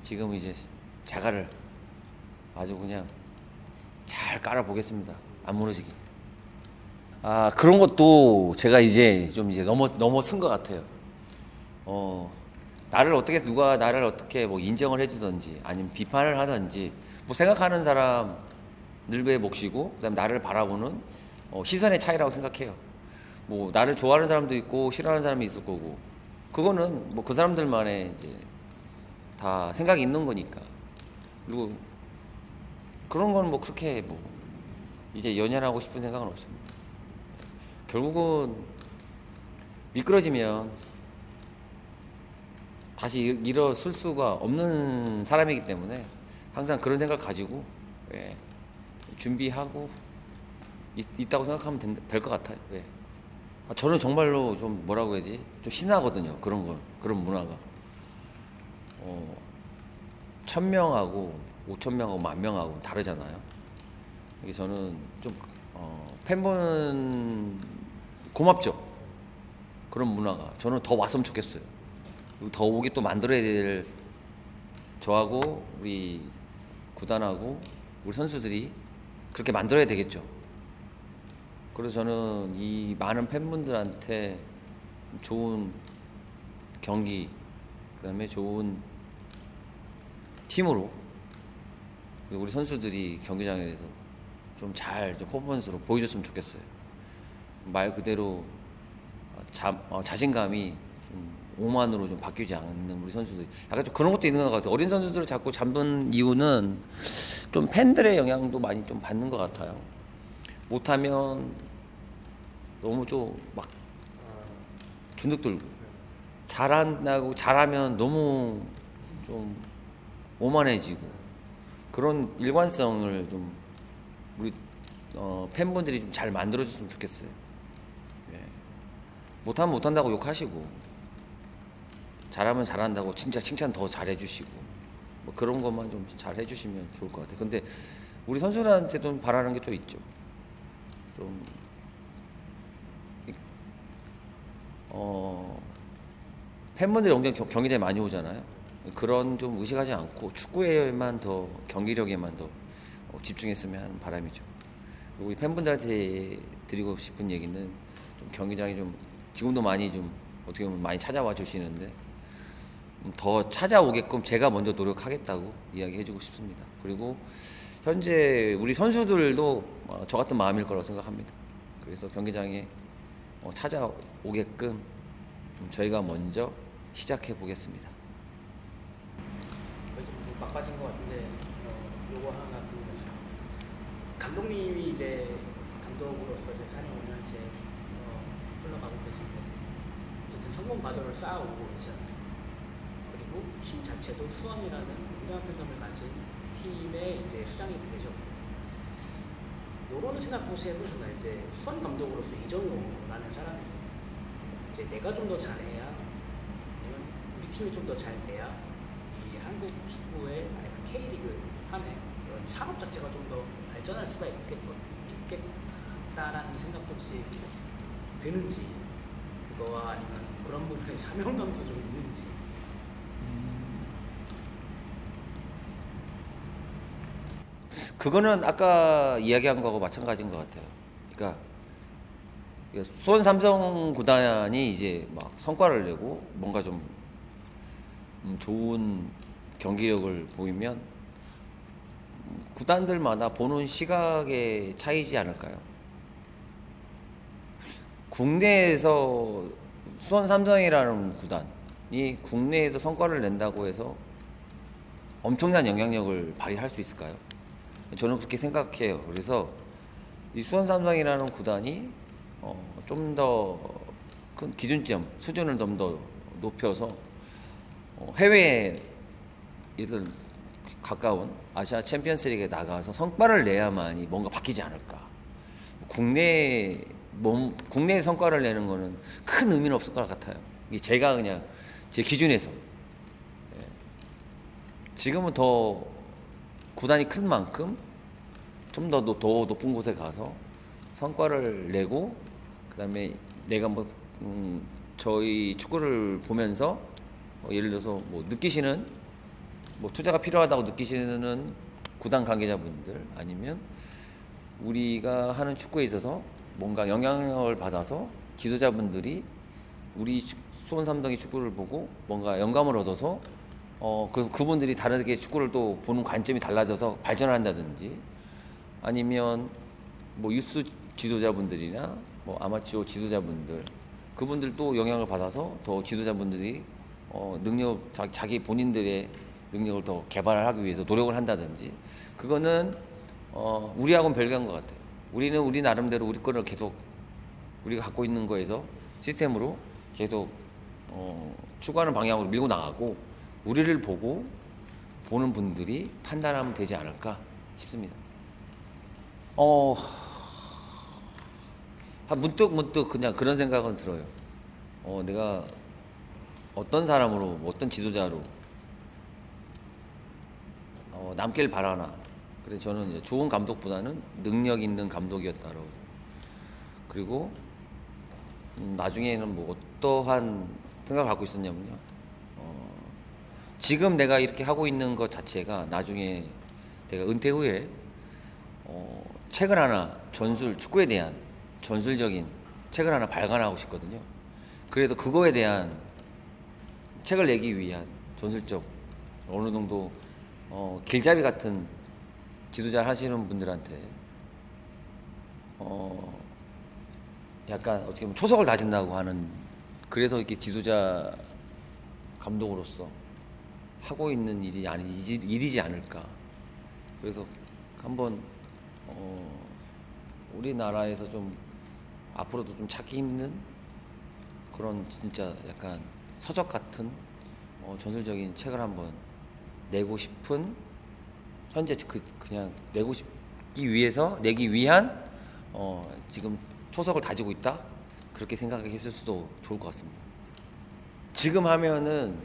지금은 이제 자갈을 아주 그냥 잘 깔아보겠습니다. 안 무너지게. 그런 것도 제가 이제 좀 넘어선 것 같아요. 누가 나를 어떻게 뭐 인정을 해주든지 아니면 비판을 하든지 뭐 생각하는 사람 늘의 몫이고 그다음에 나를 바라보는 시선의 차이라고 생각해요. 뭐 나를 좋아하는 사람도 있고 싫어하는 사람이 있을 거고 그거는 뭐 그 사람들만의 이제 다 생각이 있는 거니까. 그리고 그런 건 뭐 그렇게 뭐 이제 연연하고 싶은 생각은 없습니다. 결국은 미끄러지면 다시 일어설 수가 없는 사람이기 때문에 항상 그런 생각 가지고 준비하고 있다고 생각하면 될 것 같아요. 저는 정말로 좀 뭐라고 해야지 좀 신나거든요. 그런 문화가 1000명하고 5000명하고 10,000명하고 다르잖아요. 이게 저는 좀 팬분 고맙죠. 그런 문화가 저는 더 왔으면 좋겠어요. 그리고 더 오게 또 만들어야 될 저하고 우리 구단하고 우리 선수들이 그렇게 만들어야 되겠죠. 그래서 저는 이 많은 팬분들한테 좋은 경기, 그다음에 좋은 팀으로 우리 선수들이 경기장에서 좀 잘 퍼포먼스로 보여줬으면 좋겠어요. 말 그대로 자신감이 좀 오만으로 좀 바뀌지 않는 우리 선수들. 약간 좀 그런 것도 있는 것 같아요. 어린 선수들을 자꾸 잡는 이유는 좀 팬들의 영향도 많이 좀 받는 것 같아요. 못하면 너무 좀 막 주눅 들고, 잘한다고 잘하면 너무 좀 오만해지고, 그런 일관성을 좀 우리 팬분들이 좀 잘 만들어줬으면 좋겠어요. 예. 못하면 못한다고 욕하시고, 잘하면 잘한다고 진짜 칭찬 더 잘해주시고, 뭐 그런 것만 좀 잘 해주시면 좋을 것 같아요. 근데 우리 선수들한테도 바라는 게 또 있죠. 좀 팬분들이 엄청 경기장에 많이 오잖아요. 그런 좀 의식하지 않고 축구에만 더, 경기력에만 더 집중했으면 하는 바람이죠. 그리고 이 팬분들한테 드리고 싶은 얘기는 좀 경기장이 좀 지금도 많이 좀 어떻게 보면 많이 찾아와 주시는데 더 찾아오게끔 제가 먼저 노력하겠다고 이야기해주고 싶습니다. 그리고 현재 우리 선수들도 저 같은 마음일 거라고 생각합니다. 그래서 경기장에 찾아오게끔 저희가 먼저 시작해 보겠습니다. 거의 좀 막빠진 것 같은데 요거 하나 궁금해요. 감독님이 이제 감독으로서 이제 4년 5년째 흘러가고 계신데 어쨌든 성공 과정을 쌓아오고 계시잖아요. 그리고 팀 자체도 수원이라는 우량팬덤을 가진 팀의 이제 수장이 되셨고, 요거는 생각 혹시 해보셨나요? 이제 수원 감독으로서 이정호라는 사람이 이제 내가 좀 더 잘해야, 아니면 우리 팀이 좀 더 잘 돼야 이 한국 축구의 아니면 K리그 한해 이런 산업 자체가 좀 더 발전할 수가 있겠다라는 생각도 혹시 드는지, 그거와 아니면 그런 부분에 사명감도 좀 있는지. 그거는 아까 이야기한 거하고 마찬가지인 것 같아요. 그러니까 수원 삼성 구단이 이제 막 성과를 내고 뭔가 좀 좋은 경기력을 보이면 구단들마다 보는 시각의 차이지 않을까요? 국내에서 수원 삼성이라는 구단이 국내에서 성과를 낸다고 해서 엄청난 영향력을 발휘할 수 있을까요? 저는 그렇게 생각해요. 그래서 이 수원 삼성이라는 구단이 좀 더 큰 기준점, 수준을 좀 더 높여서 해외에 예를 가까운 아시아 챔피언스리그에 나가서 성과를 내야만이 뭔가 바뀌지 않을까. 국내에 성과를 내는 거는 큰 의미는 없을 것 같아요. 이게 제가 그냥 제 기준에서. 예. 지금은 더 구단이 큰 만큼 좀 더 높은 곳에 가서 성과를 내고, 그다음에 내가 저희 축구를 보면서 예를 들어서 느끼시는 투자가 필요하다고 느끼시는 구단 관계자분들, 아니면 우리가 하는 축구에 있어서 뭔가 영향력을 받아서 지도자분들이 우리 수원 삼성의 축구를 보고 뭔가 영감을 얻어서 그분들이 다르게 축구를 또 보는 관점이 달라져서 발전한다든지, 아니면 유스 지도자분들이나 아마추어 지도자분들, 그분들도 영향을 받아서 더 지도자분들이 자기 본인들의 능력을 더 개발하기 위해서 노력을 한다든지, 그거는 우리하고는 별개인 것 같아요. 우리는 우리 나름대로 우리 거를 계속 우리가 갖고 있는 거에서 시스템으로 계속 추구하는 방향으로 밀고 나가고, 우리를 보는 분들이 판단하면 되지 않을까 싶습니다. 문득 그냥 그런 생각은 들어요. 내가 어떤 사람으로, 어떤 지도자로 남길 바라나. 그래서 저는 이제 좋은 감독보다는 능력 있는 감독이었다라고. 그리고 나중에는 어떠한 생각을 갖고 있었냐면요. 지금 내가 이렇게 하고 있는 것 자체가 나중에 내가 은퇴 후에 책을 하나, 축구에 대한 전술적인 책을 하나 발간하고 싶거든요. 그래도 그거에 대한 책을 내기 위한 전술적 어느 정도 길잡이 같은 지도자를 하시는 분들한테 약간 어떻게 보면 초석을 다진다고 하는, 그래서 이렇게 지도자 감독으로서 하고 있는 일이 일이지 않을까. 그래서 한번 우리나라에서 좀 앞으로도 좀 찾기 힘든 그런 진짜 약간 서적 같은 전술적인 책을 한번 내고 싶은, 현재 그냥 내기 위한 지금 초석을 다지고 있다, 그렇게 생각했을 수도 좋을 것 같습니다. 지금 하면은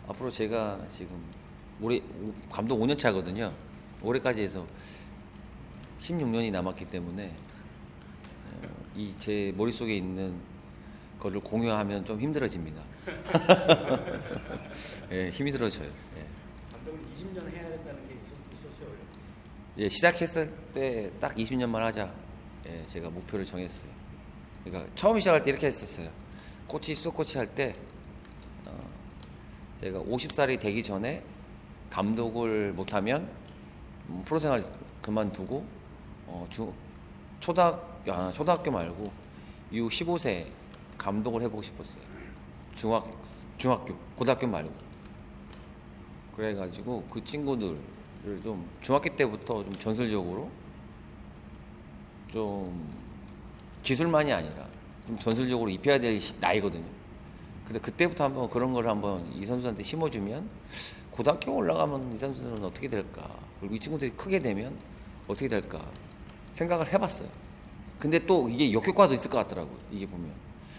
앞으로 제가 지금 올해 감독 5년 차거든요. 올해까지 해서 16년이 남았기 때문에 이 제 머릿속에 있는 거를 공유하면 좀 힘들어집니다. 힘이 들어져요. 감독은 20년 해야 된다는 게 있었어요 원래. 시작했을 때 딱 20년만 하자. 제가 목표를 정했어요. 그러니까 처음 시작할 때 이렇게 했었어요. 수석코치 할 때 제가 50살이 되기 전에 감독을 못하면 프로생활 그만두고 초등학교 말고 이후 15세 감독을 해보고 싶었어요. 중학교, 고등학교 말고. 그래가지고 그 친구들을 좀 중학교 때부터 좀 전술적으로 좀 기술만이 아니라 좀 전술적으로 입혀야 될 나이거든요. 근데 그때부터 한번 그런 걸 한번 이 선수한테 심어주면 고등학교 올라가면 이 선수들은 어떻게 될까, 그리고 이 친구들이 크게 되면 어떻게 될까 생각을 해봤어요. 근데 또 이게 역효과도 있을 것 같더라고요. 이게 보면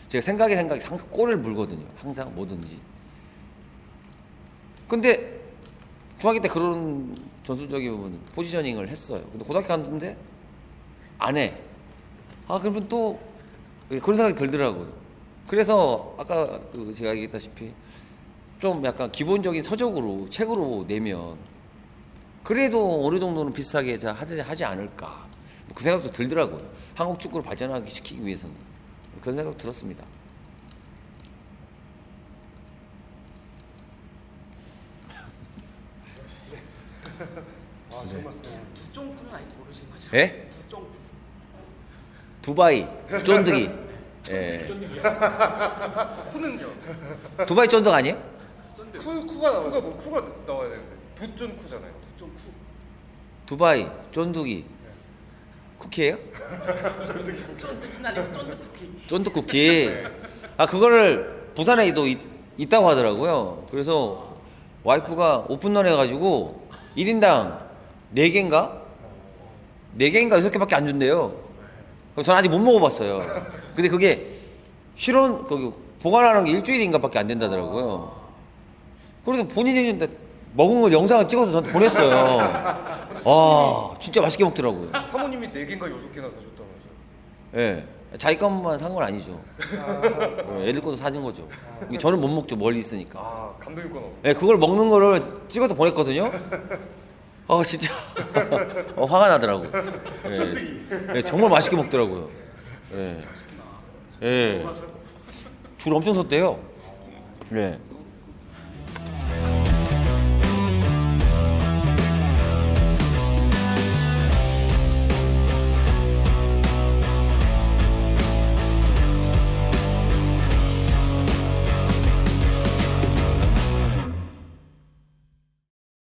제가 생각이 항상 골을 물거든요. 항상 뭐든지. 근데 중학교 때 그런 전술적인 부분 포지셔닝을 했어요. 근데 고등학교 갔는데 안 해. 그러면 또 그런 생각이 들더라고요. 그래서 아까 제가 얘기했다시피 좀 약간 기본적인 서적으로 책으로 내면 그래도 어느 정도는 비슷하게 하지 않을까, 그 생각도 들더라고요. 한국 축구를 발전하게 시키기 위해서는 그런 생각 들었습니다. 좋은 말씀. 두쫑쿠는 아직 모르시는 거죠? 예? 두쫑쿠. 두바이 쫀득이. 쿠는요? 두바이 쫀득 아니에요? 쿠가 나와요. 쿠가 나와야 되는데 두쫀 쿠잖아요. 두쫑쿠. 두바이 쫀득이 쿠키예요? 쫀득은 아니고 쫀득 쿠키. 쫀득 쿠키. 그거를 부산에도 있다고 하더라고요. 그래서 와이프가 오픈런 해가지고 1인당 4개인가 6개밖에 안 준대요. 저는 아직 못 먹어봤어요. 근데 그게 거기 보관하는 게 일주일인가밖에 안 된다더라고요. 그래서 본인이 먹은 걸 영상을 찍어서 저한테 보냈어요. 진짜 맛있게 먹더라고요. 사모님이 4개인가 6개나 사줬다면서요? 자기 것만 산 건 아니죠. 애들 것도 사는 거죠. 저는 못 먹죠. 멀리 있으니까. 감독님 건 없네. 그걸 먹는 거를 찍어서 보냈거든요. 진짜 화가 나더라고. 정말 맛있게 먹더라고요. 줄 엄청 섰대요.